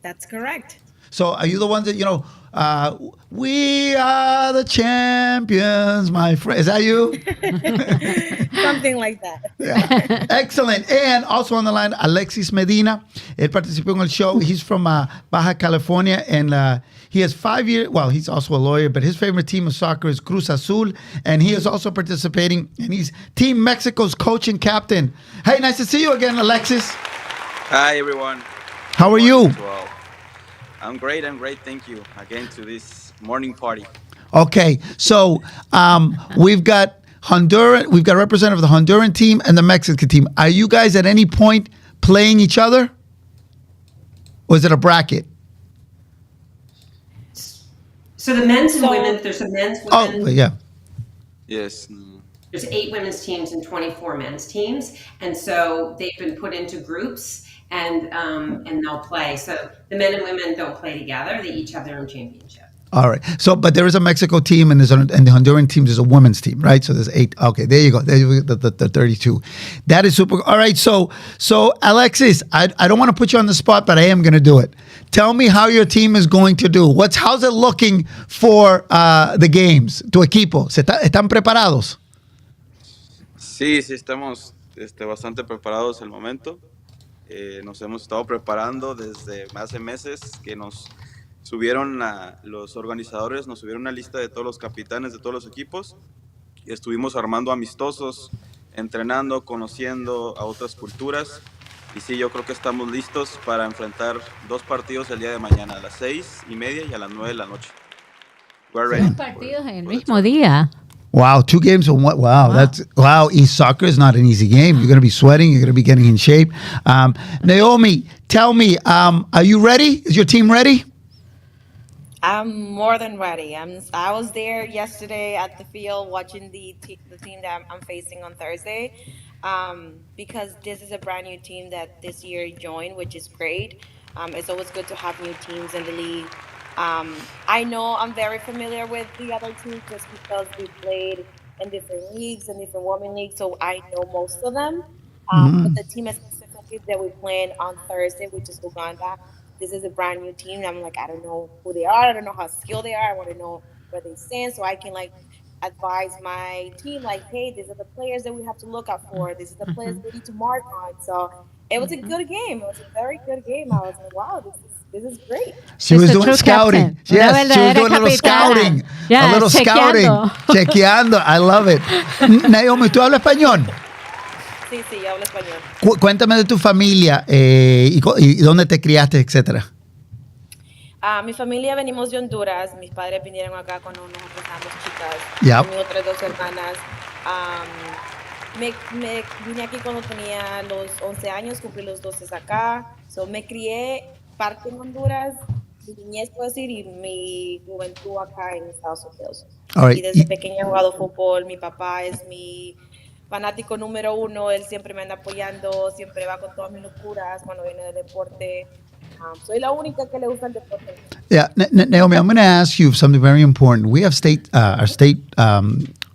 That's correct. So are you the ones that, we are the champions, my friend? Is that you? Something like that. Yeah. Excellent. And also on the line, Alexis Medina. Él participó en el show. He's from Baja California, and he has 5 years. Well, he's also a lawyer, but his favorite team of soccer is Cruz Azul, and he is also participating, and he's Team Mexico's coach and captain. Hey, nice to see you again, Alexis. Hi, everyone. How are you? Well, I'm great. Thank you again to this morning party. Okay, so we've got Honduran. We've got a representative of the Honduran team and the Mexican team. Are you guys at any point playing each other, or is it a bracket? So the men's and women, there's a men's, women. Oh, yeah. Yes. There's 8 women's teams and 24 men's teams, and so they've been put into groups, and they'll play. So the men and women don't play together; they each have their own championship. All right. So, but there is a Mexico team, and and the Honduran team is a women's team, right? So there's 8. Okay, there you go. There you go. The 32. That is super. All right. So Alexis, I don't want to put you on the spot, but I am going to do it. Tell me how your team is going to do. How's it looking for the games? Tu equipo, ¿están preparados? Sí, estamos bastante preparados al momento. Nos hemos estado preparando desde hace meses que los organizadores nos subieron una lista de todos los capitanes de todos los equipos y estuvimos armando amistosos, entrenando, conociendo a otras culturas. Y sí, yo creo que estamos listos para enfrentar 2 partidos el día de mañana, a las 6:30 y a las 9 de la noche. We're ready. 2 partidos en el mismo día. Wow, 2 games in one. Wow, that's wow. Soccer is not an easy game. You're going to be sweating. You're going to be getting in shape. Naomi, tell me, are you ready? Is your team ready? I'm more than ready. I was there yesterday at the field watching the team that I'm facing on Thursday, because this is a brand new team that this year joined, which is great. It's always good to have new teams in the league. I know I'm very familiar with the other teams just because we played in different leagues and different women leagues, so I know most of them. But the team specifically that we playing on Thursday, which is Uganda, this is a brand new team. I'm like, I don't know who they are. I don't know how skilled they are. I want to know where they stand so I can advise my team, hey, these are the players that we have to look out for. These are the players we need to mark on. So it was a good game. It was a very good game. I was like, wow, this is great. She was doing scouting. Yes, she was doing a little scouting. Yeah, a little scouting. Chequeando. I love it. Naomi, ¿tú hablas español? Sí, yo hablo español. Cuéntame de tu familia y dónde te criaste, etcétera. Mi familia venimos de Honduras. Mis padres vinieron acá cuando nosotros éramos chicas. Yep. Mis otras 2 hermanas. Me vine aquí cuando tenía los 11 años, cumplí los 12 acá. So, me crié parte en Honduras, mi niñez puedo decir, y mi juventud acá en Estados Unidos. Right. Y desde pequeña he jugado fútbol. Mi papá es mi fanático número 1. Él siempre me anda apoyando, siempre va con todas mis locuras cuando viene de deporte. Soy la única que le gusta el deporte. Yeah, Naomi, I'm going to ask you something very important. We have our state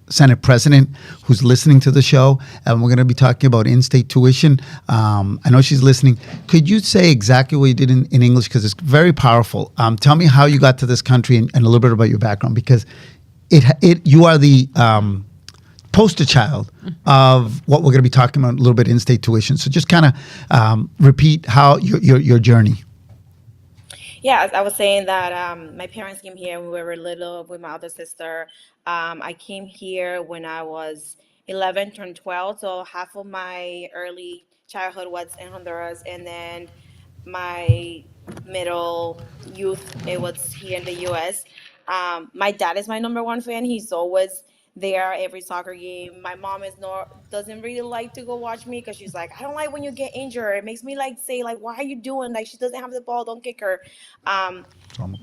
Senate president who's listening to the show, and we're going to be talking about in-state tuition. I know she's listening. Could you say exactly what you did in English, because it's very powerful. Tell me how you got to this country and a little bit about your background, because you are the poster child of what we're going to be talking about a little bit, in-state tuition. So just kind of repeat how your journey. Yeah, I was saying that my parents came here when we were little with my other sister. I came here when I was 11, turned 12. So half of my early childhood was in Honduras, and then my middle youth, it was here in the U.S. My dad is my number 1 fan. He's always there every soccer game. My mom doesn't really like to go watch me because she's like, I don't like when you get injured. It makes me say why are you doing? She doesn't have the ball, don't kick her.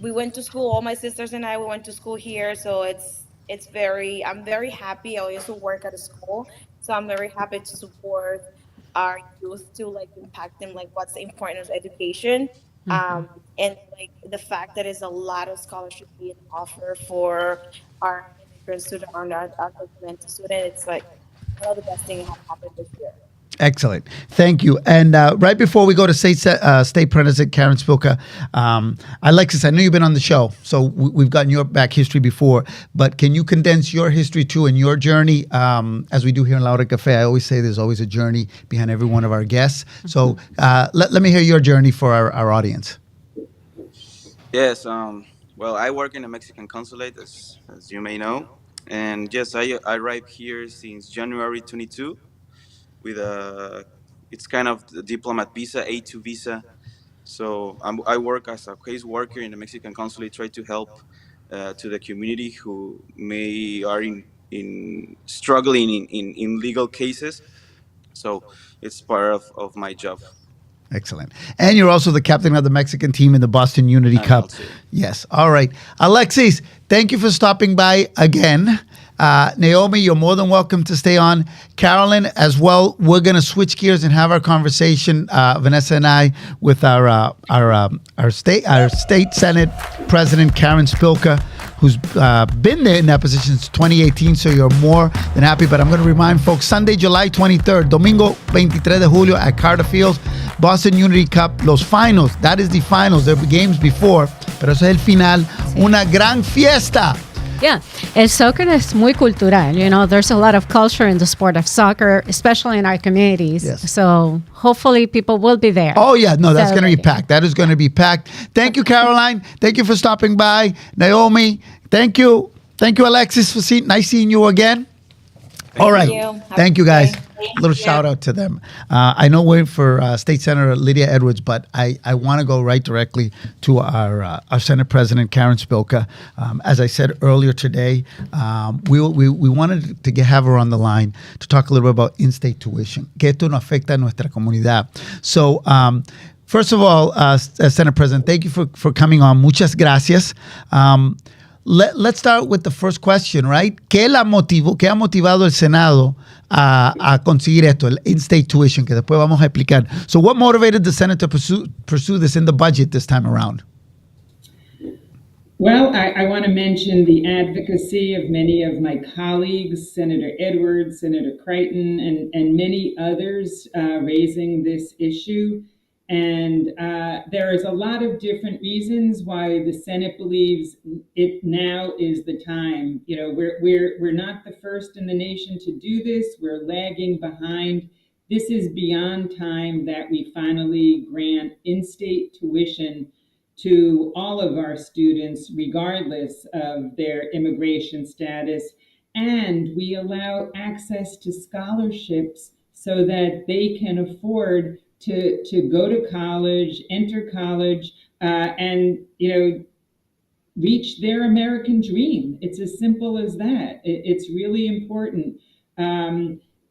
We went to school, all my sisters and I, we went to school here. So I'm very happy. I also work at a school, so I'm very happy to support our youth, to impact them, what's the importance of education. And the fact that there's a lot of scholarship being offered for our student or our documented student. It's one of the best things that have happened this year. Excellent. Thank you. And right before we go to State President Karen Spilka, Alexis, I know you've been on the show, so we've gotten your back history before, but can you condense your history too and your journey? As we do here in Hora del Café, I always say there's always a journey behind every one of our guests. So let me hear your journey for our audience. Yes. Well, I work in a Mexican consulate, as you may know. And yes, I arrived here since January 22 with it's kind of the diplomat visa, A2 visa. So I work as a case worker in the Mexican consulate, try to help to the community who are in struggling in legal cases. So it's part of my job. Excellent. And you're also the captain of the Mexican team in the Boston Unity Cup. Also. Yes. All right. Alexis, thank you for stopping by again. Naomi, you're more than welcome to stay on. Carolyn, as well, we're going to switch gears and have our conversation, Vanessa and I, with our state Senate President Karen Spilka, who's been there in that position since 2018, so you're more than happy. But I'm going to remind folks, Sunday, July 23rd, Domingo 23 de julio at Carter Fields, Boston Unity Cup, los finals. That is the finals. There were games before, pero eso es el final. Sí. Una gran fiesta. Yeah, el soccer is muy cultural. You know, there's a lot of culture in the sport of soccer, especially in our communities. Yes. So hopefully people will be there. Oh, yeah. No, that's going to be packed. That is going to be packed. Thank you, Caroline. Thank you for stopping by. Naomi, thank you. Thank you, Alexis, for nice seeing you again. All right. Thank you, guys. A little shout out to them. I know we're for State Senator Lydia Edwards, but I want to go right directly to our Senate President Karen Spilka. As I said earlier today, we wanted to have her on the line to talk a little bit about in-state tuition. Que esto no afecta a nuestra comunidad. So, first of all, Senate President, thank you for coming on. Muchas gracias. Let's start with the first question, right? ¿Qué ha motivado el Senado a conseguir esto, el in-state tuition, que después vamos a explicar? So what motivated the Senate to pursue this in the budget this time around? Well, I want to mention the advocacy of many of my colleagues, Senator Edwards, Senator Crichton, and many others raising this issue. And there is a lot of different reasons why the Senate believes it now is the time. You know, we're not the first in the nation to do this. We're lagging behind. This is beyond time that we finally grant in-state tuition to all of our students, regardless of their immigration status. And we allow access to scholarships so that they can afford to go to college, enter college, and, you know, reach their American dream. It's as simple as that. It's really important.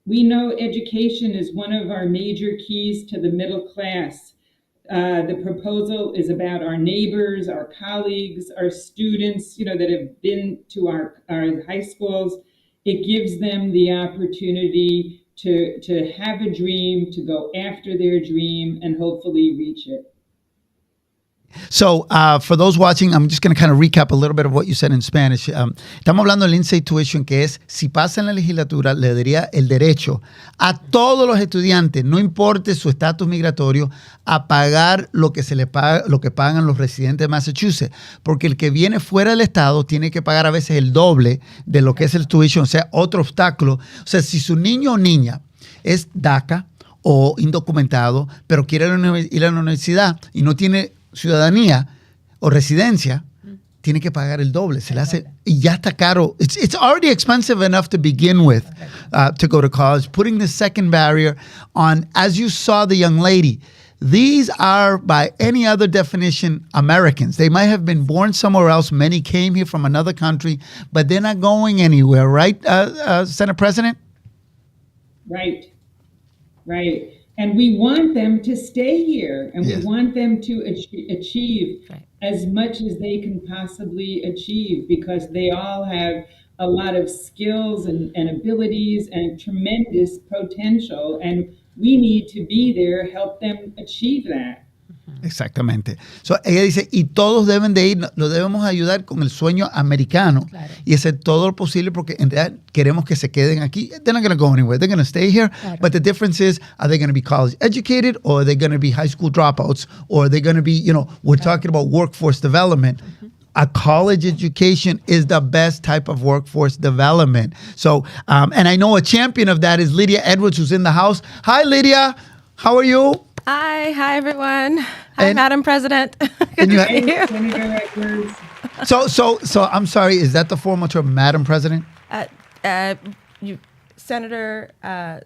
We know education is one of our major keys to the middle class. The proposal is about our neighbors, our colleagues, our students, you know, that have been to our high schools. It gives them the opportunity to have a dream, to go after their dream, and hopefully reach it. So, for those watching, I'm just going to kind of recap a little bit of what you said in Spanish. Estamos hablando del in-state tuition, que es, si pasa en la legislatura, le daría el derecho a todos los estudiantes, no importe su estatus migratorio, a pagar lo que se le paga, lo que pagan los residentes de Massachusetts, porque el que viene fuera del estado tiene que pagar a veces el doble de lo que es el tuition, o sea, otro obstáculo. O sea, si su niño o niña es DACA o indocumentado, pero quiere ir a la universidad y no tiene ciudadanía o residencia, tiene que pagar el doble. Se le hace, y ya está caro. It's already expensive enough to begin with to go to college. Putting the second barrier on, as you saw the young lady, these are, by any other definition, Americans. They might have been born somewhere else. Many came here from another country, but they're not going anywhere, right, Senate President? Right. And we want them to stay here, and we want them to achieve as much as they can possibly achieve, because they all have a lot of skills and abilities and tremendous potential, and we need to be there, help them achieve that. Exactamente. So, ella dice, y todos deben de ir, lo debemos ayudar con el sueño americano y hacer todo lo posible porque en realidad queremos que se queden aquí. They're not going to go anywhere. They're going to stay here. But the difference is, are they going to be college educated or are they going to be high school dropouts or are they going to be, we're talking about workforce development. A college education is the best type of workforce development. So, and I know a champion of that is Lydia Edwards, who's in the house. Hi, Lydia. How are you? Hi everyone. Hi, Madam President. Good to see you. So I'm sorry, is that the formal term, Madam President? Senator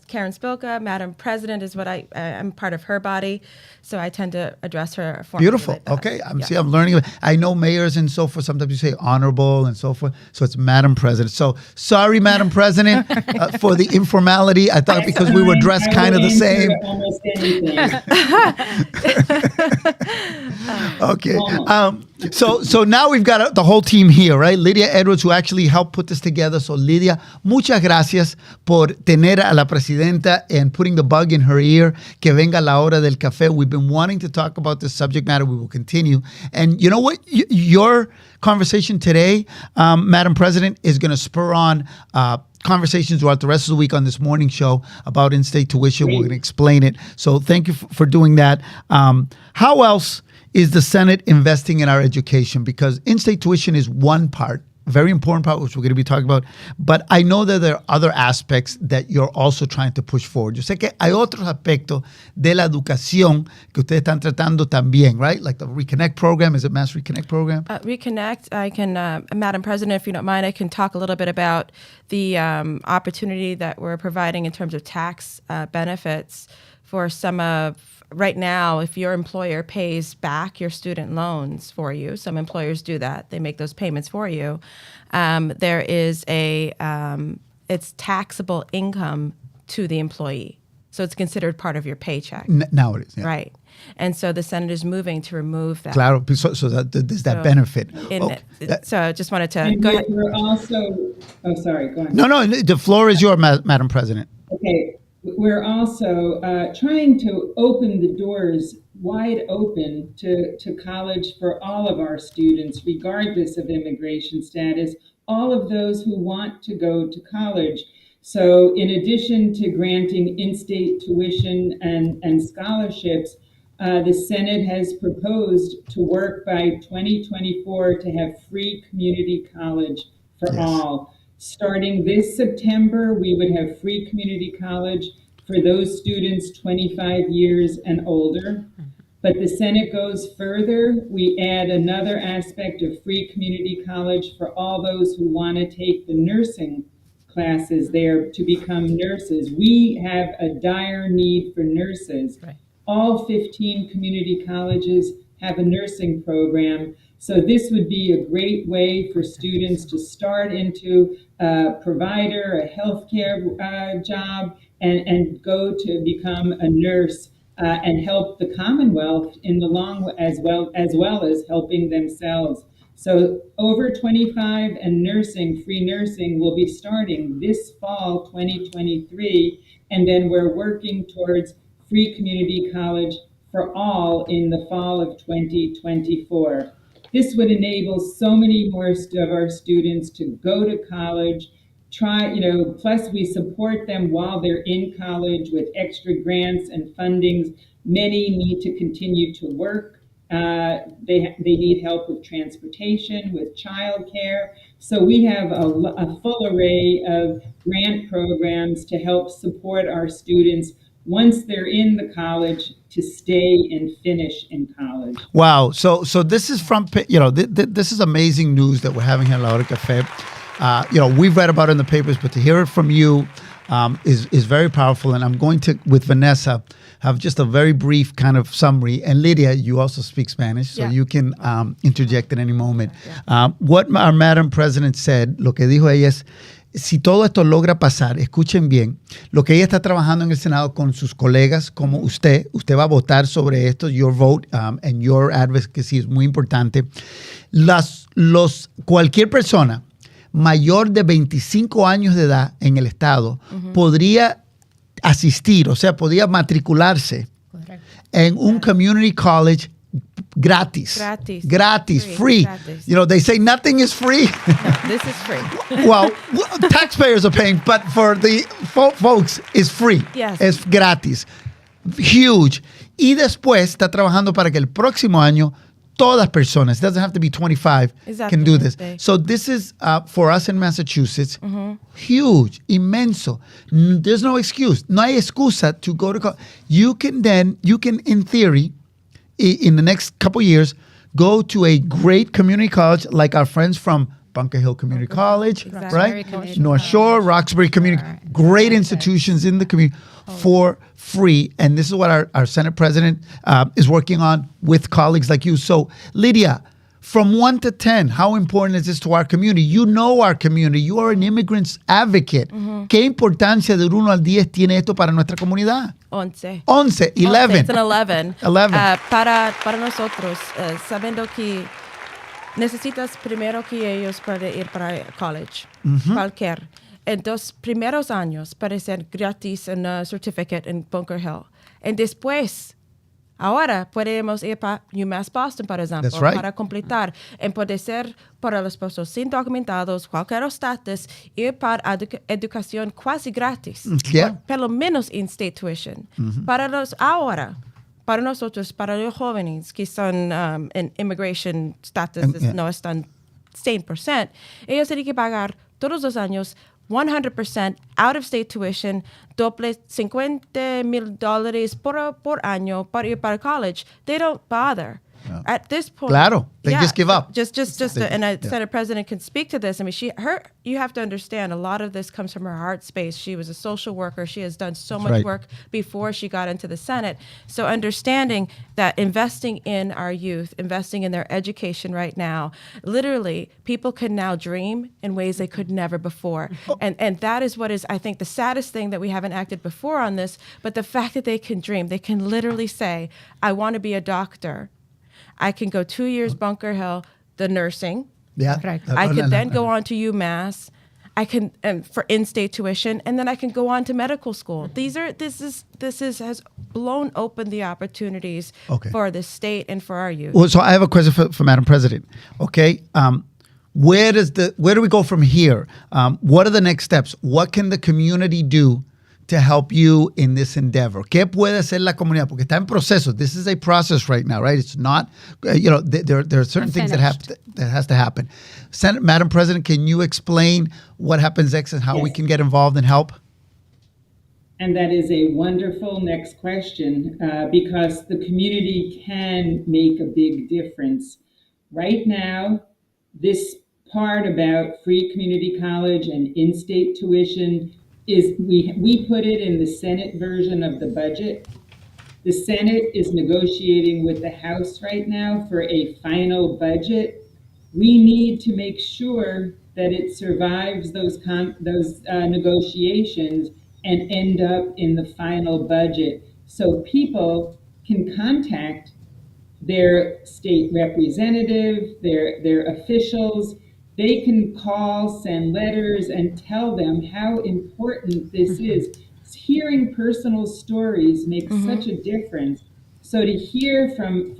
Karen Spilka, Madam President is what I'm part of her body, so I tend to address her formally. Beautiful. Like okay, I'm learning. I know mayors and so forth. Sometimes you say honorable and so forth. So it's Madam President. So sorry, Madam President, for the informality. I thought because we were dressed kind of the same. Almost anything. Okay. So now we've got the whole team here, right? Lydia Edwards, who actually helped put this together. So Lydia, muchas gracias por tener a la presidenta and putting the bug in her ear. Que venga la hora del café. We've been wanting to talk about this subject matter. We will continue. And you know what? Your conversation today, Madam President, is going to spur on conversations throughout the rest of the week on this morning show about in-state tuition. We're going to explain it. So thank you for doing that. How else is the Senate investing in our education? Because in-state tuition is one part, very important part, which we're going to be talking about. But I know that there are other aspects that you're also trying to push forward. Yo sé que hay otros aspectos de la educación que ustedes están tratando también, right? Like the Reconnect program. Is it Mass Reconnect program? Reconnect, I can, Madam President, if you don't mind, I can talk a little bit about the opportunity that we're providing in terms of tax benefits for some of. Right now, if your employer pays back your student loans for you, some employers do that. They make those payments for you. There is it's taxable income to the employee. So it's considered part of your paycheck. Now it is. Yeah. Right. And so the Senate is moving to remove that. Claro, so that there's that benefit. So I just wanted to and go ahead. We're also, sorry, go ahead. No, the floor is yours, Madam President. Okay. We're also trying to open the doors wide open to college for all of our students, regardless of immigration status, all of those who want to go to college. So in addition to granting in-state tuition and scholarships, the Senate has proposed to work by 2024 to have free community college for all. Starting this September, we would have free community college for those students 25 years and older. But the Senate goes further. We add another aspect of free community college for all those who want to take the nursing classes there to become nurses. We have a dire need for nurses. Right. All 15 community colleges have a nursing program. So this would be a great way for students to start into a provider, a healthcare job, and go to become a nurse and help the Commonwealth in the long as well as helping themselves. So over 25 and nursing, free nursing will be starting this fall 2023, and then we're working towards free community college for all in the fall of 2024. This would enable so many more of our students to go to college, plus we support them while they're in college with extra grants and fundings. Many need to continue to work. They need help with transportation, with childcare. So we have a full array of grant programs to help support our students once they're in the college to stay and finish in college. Wow. So this is from, this is amazing news that we're having here at La Hora del Café. We've read about it in the papers, but to hear it from you is very powerful. And I'm going to, with Vanessa, have just a very brief kind of summary. And Lydia, you also speak Spanish, so you can interject at any moment. What our Madam President said, lo que dijo ella es, si todo esto logra pasar, escuchen bien, lo que ella está trabajando en el Senado con sus colegas como usted va a votar sobre esto, your vote and your advocacy es muy importante. Cualquier persona mayor de 25 años de edad en el estado podría asistir, o sea, podría matricularse en un community college gratis. Gratis. Free. Gratis. You know, they say nothing is free. No, this is free. Well, taxpayers are paying, but for the folks, it's free. Yes. Es gratis. Huge. Y después está trabajando para que el próximo año todas personas, it doesn't have to be 25, can do this. So this is, for us in Massachusetts, huge, inmenso. There's no excuse. No hay excusa to go to college. You can, in theory, in the next couple years, go to a great community college like our friends from Bunker Hill Community College, right? North Shore, Roxbury Community, great institutions in the community for free. And this is what our Senate President is working on with colleagues like you. So, Lydia, from 1 to 10, how important is this to our community? You know our community. You are an immigrants advocate. ¿Qué importancia de 1 al 10 tiene esto para nuestra comunidad? 11. 11, 11. It's an 11. 11. Para nosotros, sabiendo que necesitas primero que ellos para ir para college, cualquier. En 2 primeros años para ser gratis en certificate en Bunker Hill. Y después, ahora podemos ir para UMass Boston, por ejemplo, para completar. Y puede ser para los personas sin documentados, cualquier estatus, ir para educación casi gratis. Pelo menos in-state tuition. Para nosotros, para los jóvenes que son en immigration status, no están 100%, ellos tienen que pagar todos los años 100% out-of-state tuition, doble $50,000 por año para ir para college. They don't bother. At this point, claro, they just give up. And a Senate President can speak to this. I mean, you have to understand, a lot of this comes from her heart space. She was a social worker. She has done so much work before she got into the Senate. So understanding that investing in our youth, investing in their education right now, literally, people can now dream in ways they could never before. And that is what is, I think, the saddest thing that we haven't acted before on this, but the fact that they can dream. They can literally say, I want to be a doctor. I can go 2 years Bunker Hill, the nursing. Yeah. I could then go on to UMass. I can for in-state tuition, and then I can go on to medical school. This has blown open the opportunities for the state and for our youth. Well, so I have a question for Madam President. Okay, where do we go from here? What are the next steps? What can the community do to help you in this endeavor? ¿Qué puede hacer la comunidad? Porque está en proceso. This is a process right now, right? It's not, there are certain things that has to happen. Madam President, can you explain what happens next and how we can get involved and help? And that is a wonderful next question because the community can make a big difference. Right now, this part about free community college and in-state tuition is we put it in the Senate version of the budget. The Senate is negotiating with the House right now for a final budget. We need to make sure that it survives those negotiations and end up in the final budget so people can contact their state representative, their officials. They can call, send letters, and tell them how important this is. Hearing personal stories makes such a difference. So to hear from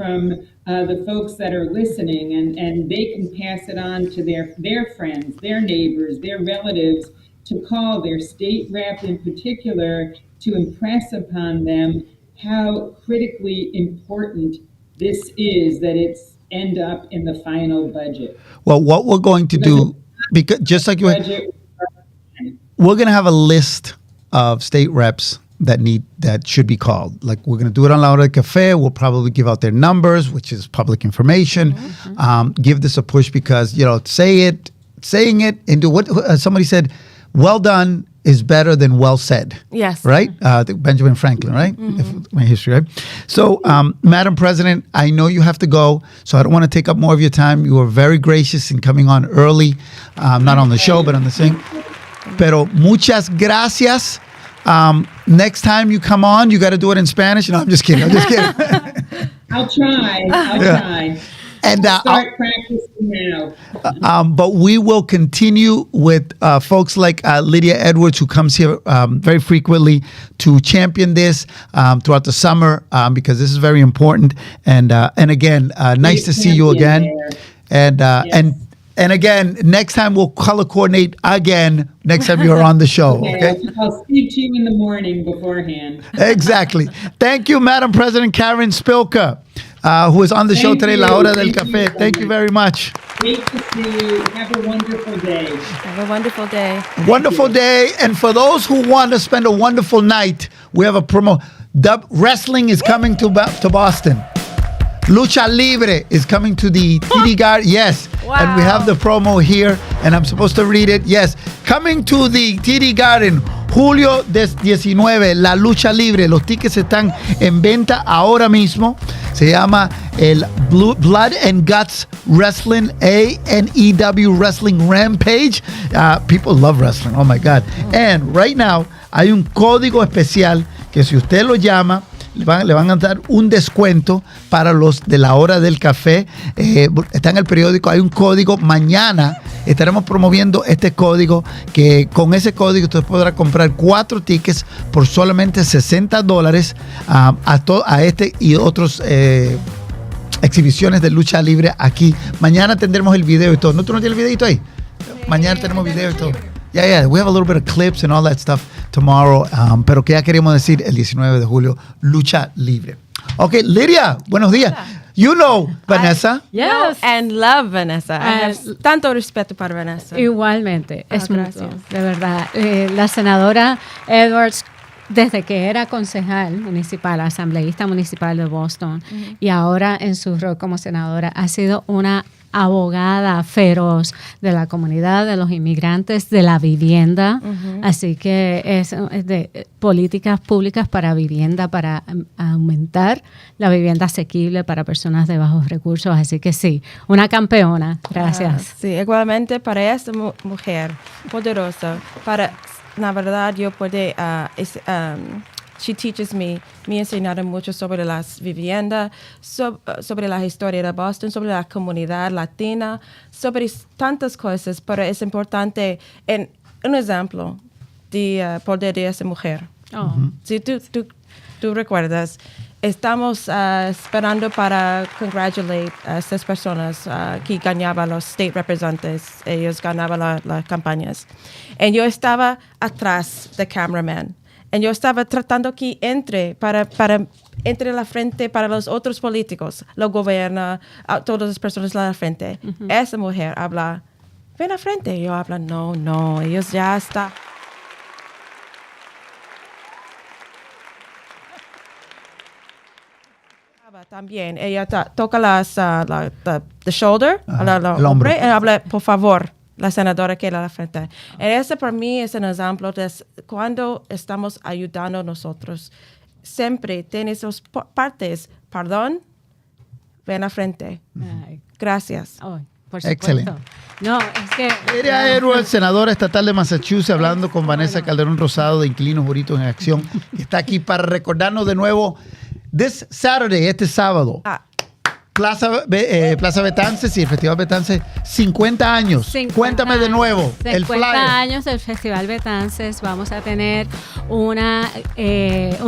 the folks that are listening, and they can pass it on to their friends, their neighbors, their relatives, to call their state rep in particular, to impress upon them how critically important this is, that it's end up in the final budget. Well, what we're going to do, because just like we're going to have a list of state reps that should be called. Like, we're going to do it on Hora del Café. We'll probably give out their numbers, which is public information. Give this a push because, saying it, and do what somebody said, well done is better than well said. Yes. Right? Benjamin Franklin, right? My history, right? So, Madam President, I know you have to go, so I don't want to take up more of your time. You were very gracious in coming on early, not on the show, but on the thing. Pero muchas gracias. Next time you come on, you got to do it in Spanish. No, I'm just kidding. I'll try. And start practicing now. But we will continue with folks like Lydia Edwards, who comes here very frequently to champion this throughout the summer because this is very important. And again, nice to see you again. And again, next time we'll color coordinate again. Next time you're on the show. Okay. I'll speak to you in the morning beforehand. Exactly. Thank you, Madam President Karen Spilka, who is on the show today, La Hora del Café. Thank you very much. Great to see you. Have a wonderful day. Have a wonderful day. Wonderful day. And for those who want to spend a wonderful night, we have a promo. Wrestling is coming to Boston. Lucha Libre is coming to the TD Garden. Yes. Wow. And we have the promo here, and I'm supposed to read it. Yes. Coming to the TD Garden, julio 19, la Lucha Libre. Los tickets están en venta ahora mismo. Se llama el Blood and Guts Wrestling, ANEW Wrestling Rampage. People love wrestling. Oh, my God. And right now, hay un código especial que si usted lo llama, le van a dar un descuento para los de la Hora del Café. Está en el periódico, hay un código. Mañana estaremos promoviendo este código, que con ese código usted podrá comprar 4 tickets por solamente $60 a este y otros exhibiciones de lucha libre aquí. Mañana tendremos el video y todo. ¿No, tú no tienes el videito ahí? Mañana tenemos video y todo. Yeah, we have a little bit of clips and all that stuff tomorrow. Pero que ya queremos decir el 19 de julio, Lucha Libre. Okay, Lydia, buenos días. You know Vanessa. Yes. And love Vanessa. I have tanto respeto para Vanessa. Igualmente. Es gracias. mutuo, de verdad. La senadora Edwards, desde que era concejal municipal, asambleísta municipal de Boston, y ahora en su rol como senadora, ha sido una abogada feroz de la comunidad, de los inmigrantes, de la vivienda. Así que es de políticas públicas para vivienda, para aumentar la vivienda asequible para personas de bajos recursos. Así que sí, una campeona. Gracias. Sí, igualmente para esta mujer poderosa, para, la verdad, yo puedo... she teaches me enseñaron mucho sobre las viviendas, sobre la historia de Boston, sobre la comunidad latina, sobre tantas cosas, pero es importante, en un ejemplo de poder de esa mujer. Si tú recuerdas, estamos esperando para congratulate a estas personas que ganaban los state representatives, ellos ganaban las campañas. Y yo estaba atrás del cameraman. Y yo estaba tratando que entre la frente para los otros políticos, lo gobierna, todas las personas a la frente. Esa mujer habla, ven a frente. Yo hablo, no, ellos ya están. También, ella toca the shoulder, el hombro, y habla, por favor. La senadora que era a la frente. Ese para mí es un ejemplo de cuando estamos ayudando a nosotros. Siempre tiene esas partes. Perdón, ven a frente. Gracias. Por supuesto. Excelente. No, es que... Lydia Edwards, senadora estatal de Massachusetts, hablando con Vanessa Calderón Rosado de Inquilinos Boricuas en Acción. Está aquí para recordarnos de nuevo, this Saturday, este sábado. Plaza Betances y el Festival Betances, 50 años. Cuéntame de nuevo, el flyer. 50 años del Festival Betances. Vamos a tener un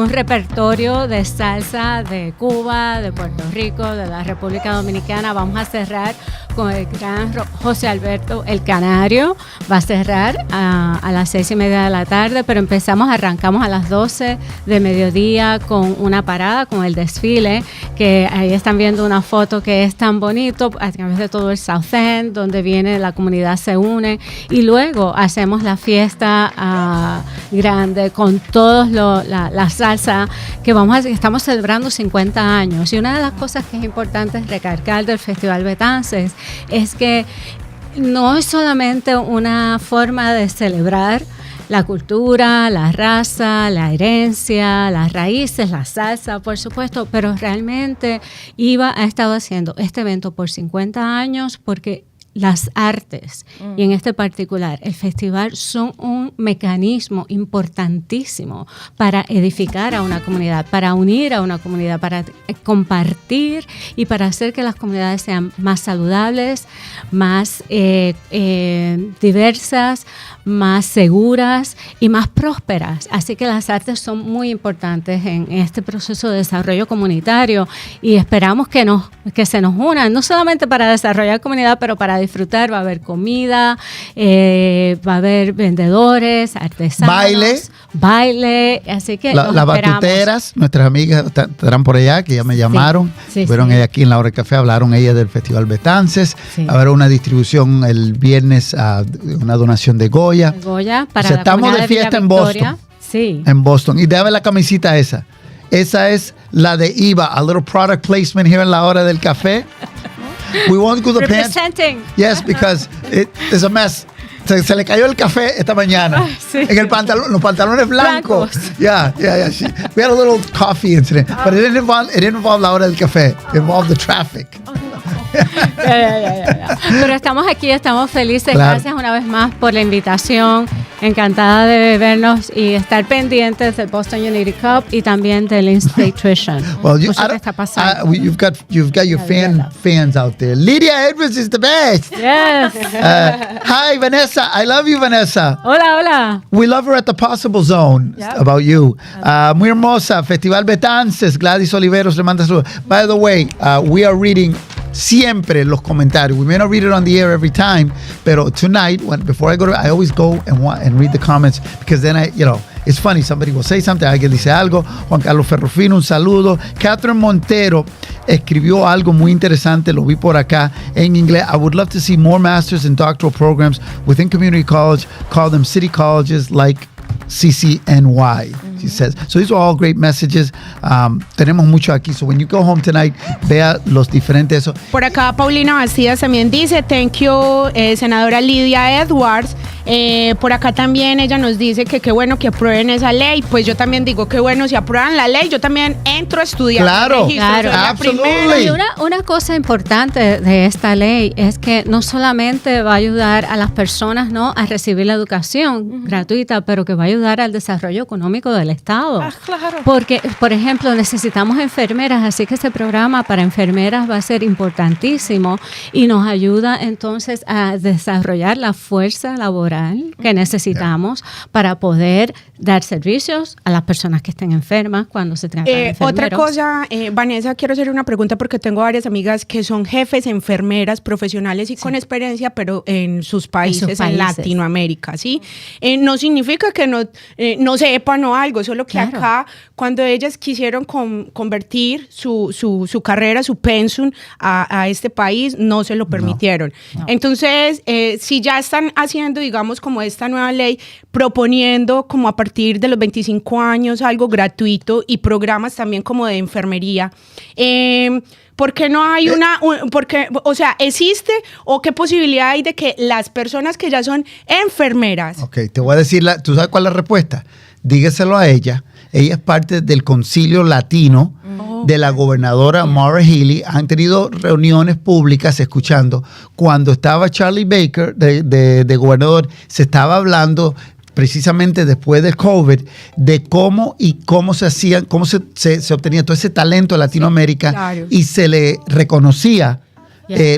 repertorio de salsa de Cuba, de Puerto Rico, de la República Dominicana. Vamos a cerrar con el gran José Alberto El Canario. Va a cerrar a las 6:30 de la tarde, pero arrancamos a las 12 de mediodía con una parada, con el desfile, que ahí están viendo una foto que es tan bonito a través de todo el South End, donde viene la comunidad, se une, y luego hacemos la fiesta grande con todos la salsa que estamos celebrando 50 años. Y una de las cosas que es importante recalcar del Festival Betances es que no es solamente una forma de celebrar la cultura, la raza, la herencia, las raíces, la salsa, por supuesto, pero realmente ha estado haciendo este evento por 50 años porque las artes, y en este particular, el festival, son un mecanismo importantísimo para edificar a una comunidad, para unir a una comunidad, para compartir y para hacer que las comunidades sean más saludables, más diversas, más seguras y más prósperas. Así que las artes son muy importantes en este proceso de desarrollo comunitario y esperamos que se nos unan, no solamente para desarrollar comunidad, pero para disfrutar. Va a haber comida, va a haber vendedores, artesanos, baile, así que las batuteras, nuestras amigas estarán por allá, que ya me llamaron, fueron ellas aquí en la Hora del Café, hablaron ellas del Festival Betances, habrá una distribución el viernes, una donación de Goya para estamos de fiesta en Boston. En Boston. Y déjame la camisita esa. Esa es la de IVA, a little product placement here en la Hora del Café. We won't go the pants. Yes, because it's a mess. Se le cayó el café esta mañana. En el pantalón, los pantalones blancos. Yeah. We had a little coffee incident, but it didn't involve la Hora del Café. It involved the traffic. Pero estamos aquí, estamos felices. Gracias una vez más por la invitación. Encantada de vernos y estar pendientes del Boston Unity Cup y también del Institution. Well, ¿qué está pasando? You've got your fans out there. Lydia Edwards is the best. Yes. Hi, Vanessa. I love you, Vanessa. Hola. We love her at the Possible Zone. About you. Muy hermosa. Festival Betances. Gladys Oliveros le manda saludos. By the way, we are reading siempre los comentarios. We may not read it on the air every time, pero tonight, before I go I always go and read the comments, because then it's funny, somebody will say something, alguien dice algo. Juan Carlos Ferrufino, un saludo. Catherine Montero escribió algo muy interesante, lo vi por acá en inglés. I would love to see more master's and doctoral programs within community college, call them city colleges like CCNY, she says. So these are all great messages. Tenemos mucho aquí. So when you go home tonight, vea los diferentes. Por acá Paulina Bastidas también dice, thank you, senadora Lydia Edwards. Por acá también ella nos dice que qué bueno que aprueben esa ley. Pues yo también digo que bueno, si aprueban la ley, yo también entro a estudiar. Claro, absolutamente. Y una cosa importante de esta ley es que no solamente va a ayudar a las personas, ¿no?, a recibir la educación gratuita, pero que va a ayudar al desarrollo económico del Estado. Claro. Porque, por ejemplo, necesitamos enfermeras, así que este programa para enfermeras va a ser importantísimo y nos ayuda entonces a desarrollar la fuerza laboral que necesitamos para poder dar servicios a las personas que estén enfermas cuando se trata de enfermeros. Otra cosa, Vanessa, quiero hacer una pregunta porque tengo varias amigas que son jefes enfermeras profesionales y con experiencia, pero en sus países, en Latinoamérica, ¿sí? No significa que no sepan o algo, solo que acá, cuando ellas quisieron convertir su carrera, su pensum a este país, no se lo permitieron. No. Entonces, si ya están haciendo, digamos, como esta nueva ley, proponiendo como a partir de los 25 años algo gratuito y programas también como de enfermería, ¿por qué no hay existe o qué posibilidad hay de que las personas que ya son enfermeras? Ok, te voy a decir, ¿tú sabes cuál es la respuesta? Dígaselo a ella. Ella es parte del Concilio Latino de la gobernadora Maura Healey. Han tenido reuniones públicas escuchando. Cuando estaba Charlie Baker de gobernador, se estaba hablando precisamente después del COVID de cómo se hacían, cómo se obtenía todo ese talento de Latinoamérica y se le reconocía.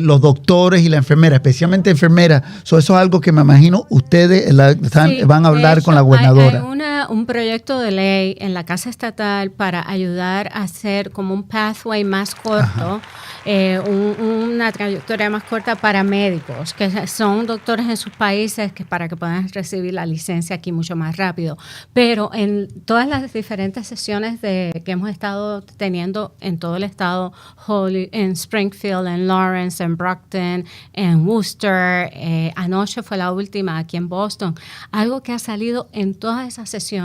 Los doctores y la enfermera, especialmente enfermeras. Eso es algo que me imagino ustedes van a hablar con la gobernadora. Hay un proyecto de ley en la Casa Estatal para ayudar a hacer como un pathway más corto, una trayectoria más corta para médicos, que son doctores en sus países para que puedan recibir la licencia aquí mucho más rápido. Pero en todas las diferentes sesiones que hemos estado teniendo en todo el estado, en Springfield, en Lawrence, en Brockton, en Worcester, anoche fue la última aquí en Boston. Algo que ha salido en todas esas sesiones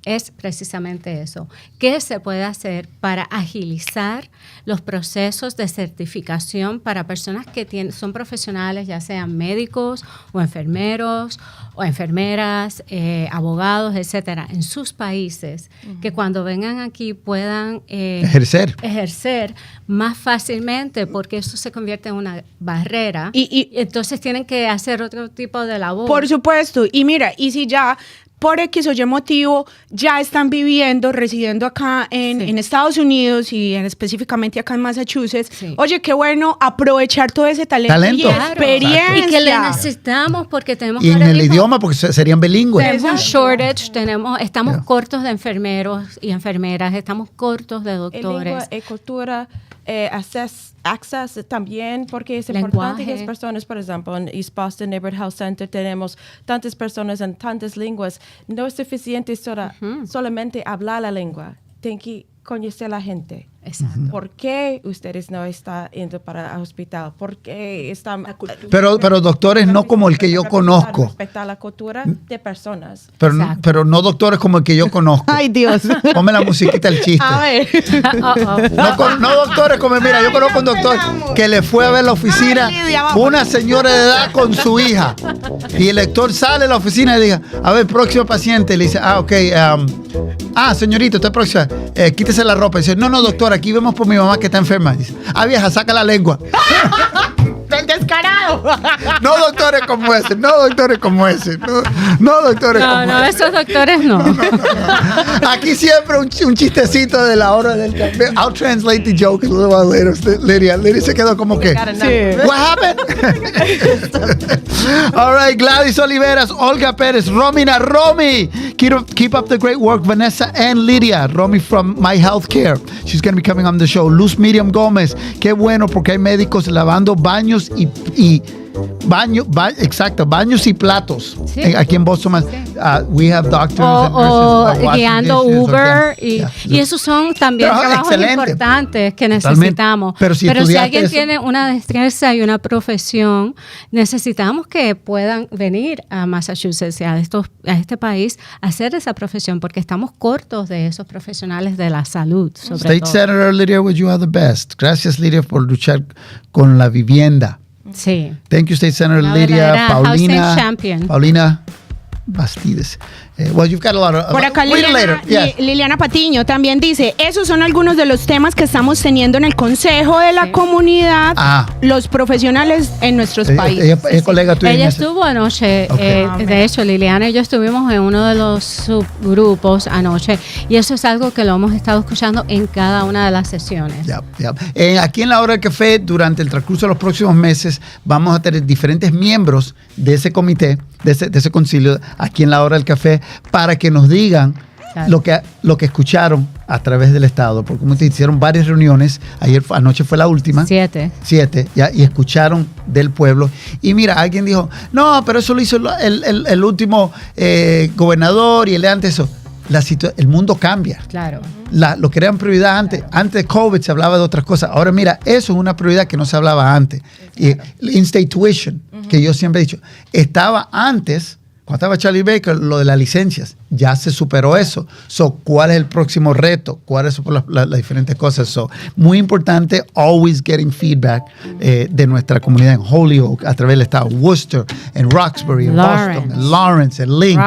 es precisamente eso. ¿Qué se puede hacer para agilizar los procesos de certificación para personas que son profesionales, ya sean médicos o enfermeros o enfermeras, abogados, etcétera, en sus países, que cuando vengan aquí puedan ejercer más fácilmente, porque eso se convierte convierte en una barrera y entonces tienen que hacer otro tipo de labor. Por supuesto. Y mira, y si ya por X o Y motivo ya están residiendo acá en Estados Unidos y específicamente acá en Massachusetts. Sí. Oye, qué bueno aprovechar todo ese talento. Y experiencia. Y que le necesitamos porque tenemos... Y en el idioma porque serían bilingües. Tenemos un shortage, estamos cortos de enfermeros y enfermeras, estamos cortos de doctores. Lengua, cultura, access también, porque es importante que las personas, por ejemplo, en East Boston Neighborhood Health Center tenemos tantas personas en tantas lenguas. No es suficiente solamente hablar la lengua. Tienen que conocer a la gente. Exacto. ¿Por qué ustedes no están yendo para el hospital? ¿Por qué están... Pero doctores no como el que yo conozco. Respetar la cultura de personas. Pero no doctores como el que yo conozco. Ay, Dios. Ponme la musiquita el chiste. A ver. No doctores como... Mira, yo conozco un doctor que le fue a ver la oficina una señora de edad con su hija. Y el doctor sale de la oficina y dice, a ver, próximo paciente. Le dice, ok, señorito, usted próxima. Quítese la ropa. Y dice, no, doctor, aquí vemos por mi mamá que está enferma. Dice, vieja, saca la lengua. ¡El descarado! No doctores como ese. No, doctores como ese. No, esos doctores no. Aquí siempre un chistecito de la hora del café. I'll translate the joke a little while later. Lydia se quedó como que, what happened? All right, Gladys Oliveras, Olga Pérez, Romina, Romy. Keep up the great work, Vanessa and Lydia. Romy from My Healthcare. She's going to be coming on the show. Luz Miriam Gómez. Qué bueno porque hay médicos lavando baños baños y platos. Sí. Aquí en Boston, we have doctors and nurses guiando Uber y esos son también trabajos importantes que necesitamos. Pero si alguien tiene una destreza y una profesión, necesitamos que puedan venir a Massachusetts, a este país, a hacer esa profesión porque estamos cortos de esos profesionales de la salud. State Senator Lydia, you are the best. Gracias, Lydia, por luchar con la vivienda. Sí. Thank you, State Senator Lydia. Paulina Bastides. Well, you've got a lot of... Por acá Liliana Patiño también dice, esos son algunos de los temas que estamos teniendo en el Consejo de la Comunidad, los profesionales en nuestros países. Ella colega tuya. Ella estuvo anoche, de hecho, Liliana y yo estuvimos en uno de los subgrupos anoche, y eso es algo que lo hemos estado escuchando en cada una de las sesiones. Aquí en la Hora del Café, durante el transcurso de los próximos meses, vamos a tener diferentes miembros de ese comité, de ese concilio, aquí en la Hora del Café, para que nos digan lo que escucharon a través del Estado, porque como te hicieron varias reuniones, anoche fue la última. 7, y escucharon del pueblo. Y mira, alguien dijo, no, pero eso lo hizo el último gobernador y el de antes eso. El mundo cambia. Claro. Lo que era prioridad antes de COVID se hablaba de otras cosas. Ahora mira, eso es una prioridad que no se hablaba antes. Y in-state tuition, que yo siempre he dicho, estaba antes. Cuando estaba Charlie Baker, lo de las licencias, ya se superó eso. ¿Cuál es el próximo reto? ¿Cuáles son las diferentes cosas? Muy importante, always getting feedback de nuestra comunidad en Holyoke, a través del estado, Worcester, en Roxbury, en Boston, en Lawrence, en Lynn,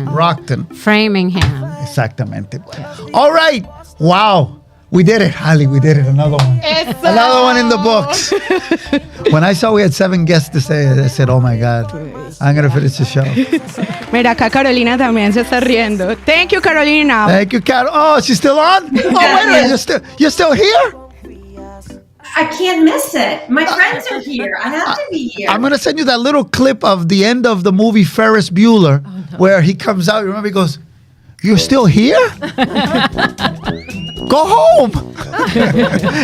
Rockton, Framingham. Exactamente. All right. Wow. We did it, Holly. We did it. Another one. Another one in the books. When I saw we had 7 guests to say, I said, oh my God, I'm going to finish the show. Mira, acá Carolina también se está riendo. Thank you, Carolina. Thank you, Carol. Oh, she's still on? Oh, wait a minute. You're still here? I can't miss it. My friends are here. I have to be here. I'm going to send you that little clip of the end of the movie Ferris Bueller, where he comes out. Remember, he goes, you're still here? Go home.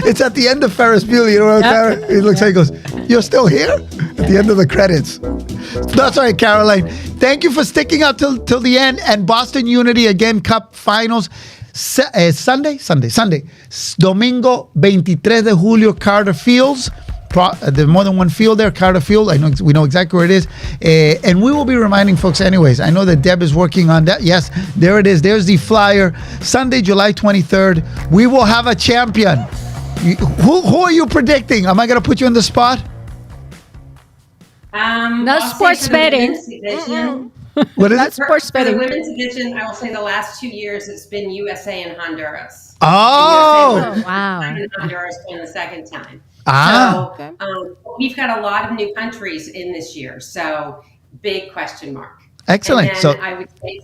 It's at the end of Ferris Bueller. You know what he looks like, he goes, you're still here? At the end of the credits. That's all right, Caroline. Thank you for sticking out till the end. And Boston Unity, again, Cup Finals. Sunday. Domingo 23 de julio, Carter Fields. There's more than one field there, Carter Field. We know exactly where it is. And we will be reminding folks anyways. I know that Deb is working on that. Yes, there it is. There's the flyer. Sunday, July 23rd. We will have a champion. Who are you predicting? Am I going to put you on the spot? No sports betting. What is That's it? sports For the betting. women's division, I will say the last 2 years it's been USA and Honduras. Oh. And USA Wow. and Honduras won the second time. Ah. So we've got a lot of new countries in this year. So big question mark. Excellent. And then I would say,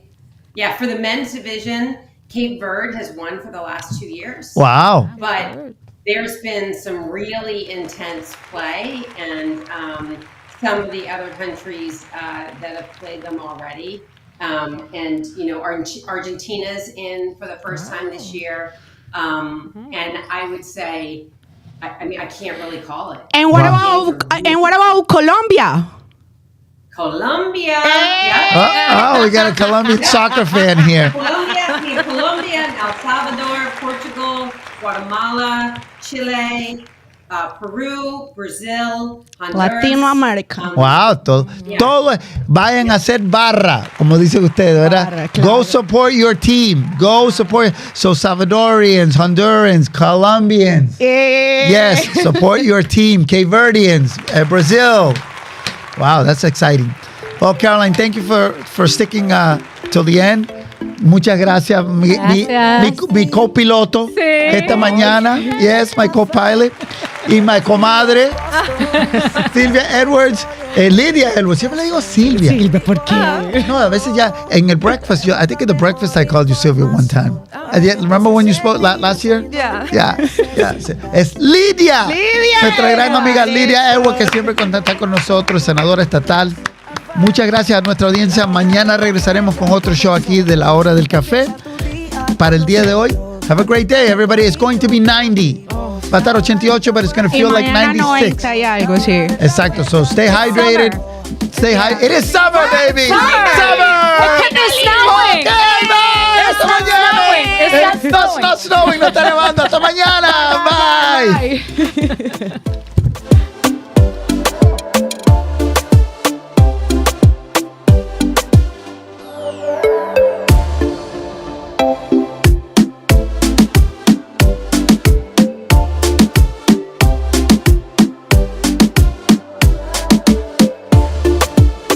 for the men's division, Cape Verde has won for the last 2 years. Wow. But there's been some really intense play, and some of the other countries that have played them already. And, Argentina's in for the first time this year. And I would say, I can't really call it. And what about Colombia? Colombia. We got a Colombian soccer fan here. Colombia, El Salvador, Portugal, Guatemala, Chile, Peru, Brazil, Honduras. Latinoamérica. Wow, todo. Vayan a hacer barra, como dicen ustedes, ¿verdad? Barra, claro. Go support your team. Go support. So Salvadorians, Hondurans, Colombians. Yes, support your team. Cape Verdeans, Brazil. Wow, that's exciting. Well, Caroline, thank you for sticking till the end. Muchas gracias. Mi copiloto esta mañana. Yes, my co-pilot. Y my comadre, Silvia Edwards. Lydia Edwards. Siempre le digo Silvia. Silvia, ¿por qué? No, a veces ya en el breakfast, I think at the breakfast I called you Silvia one time. Remember when you spoke last year? Yeah. Es Lydia. Nuestra gran amiga Lydia Edwards, que siempre contacta con nosotros, senadora estatal. Muchas gracias a nuestra audiencia. Mañana regresaremos con otro show aquí de la Hora del Café. Para el día de hoy, have a great day, everybody. It's going to be 90. Va a estar 88, but it's going to feel like 96. 90 y algo, sí. Exacto. So stay hydrated. Stay hydrated. It is summer, baby. Summer. It's snowing. Okay, bye. Hasta mañana. It's not snowing. No está nevando. Hasta mañana. Bye.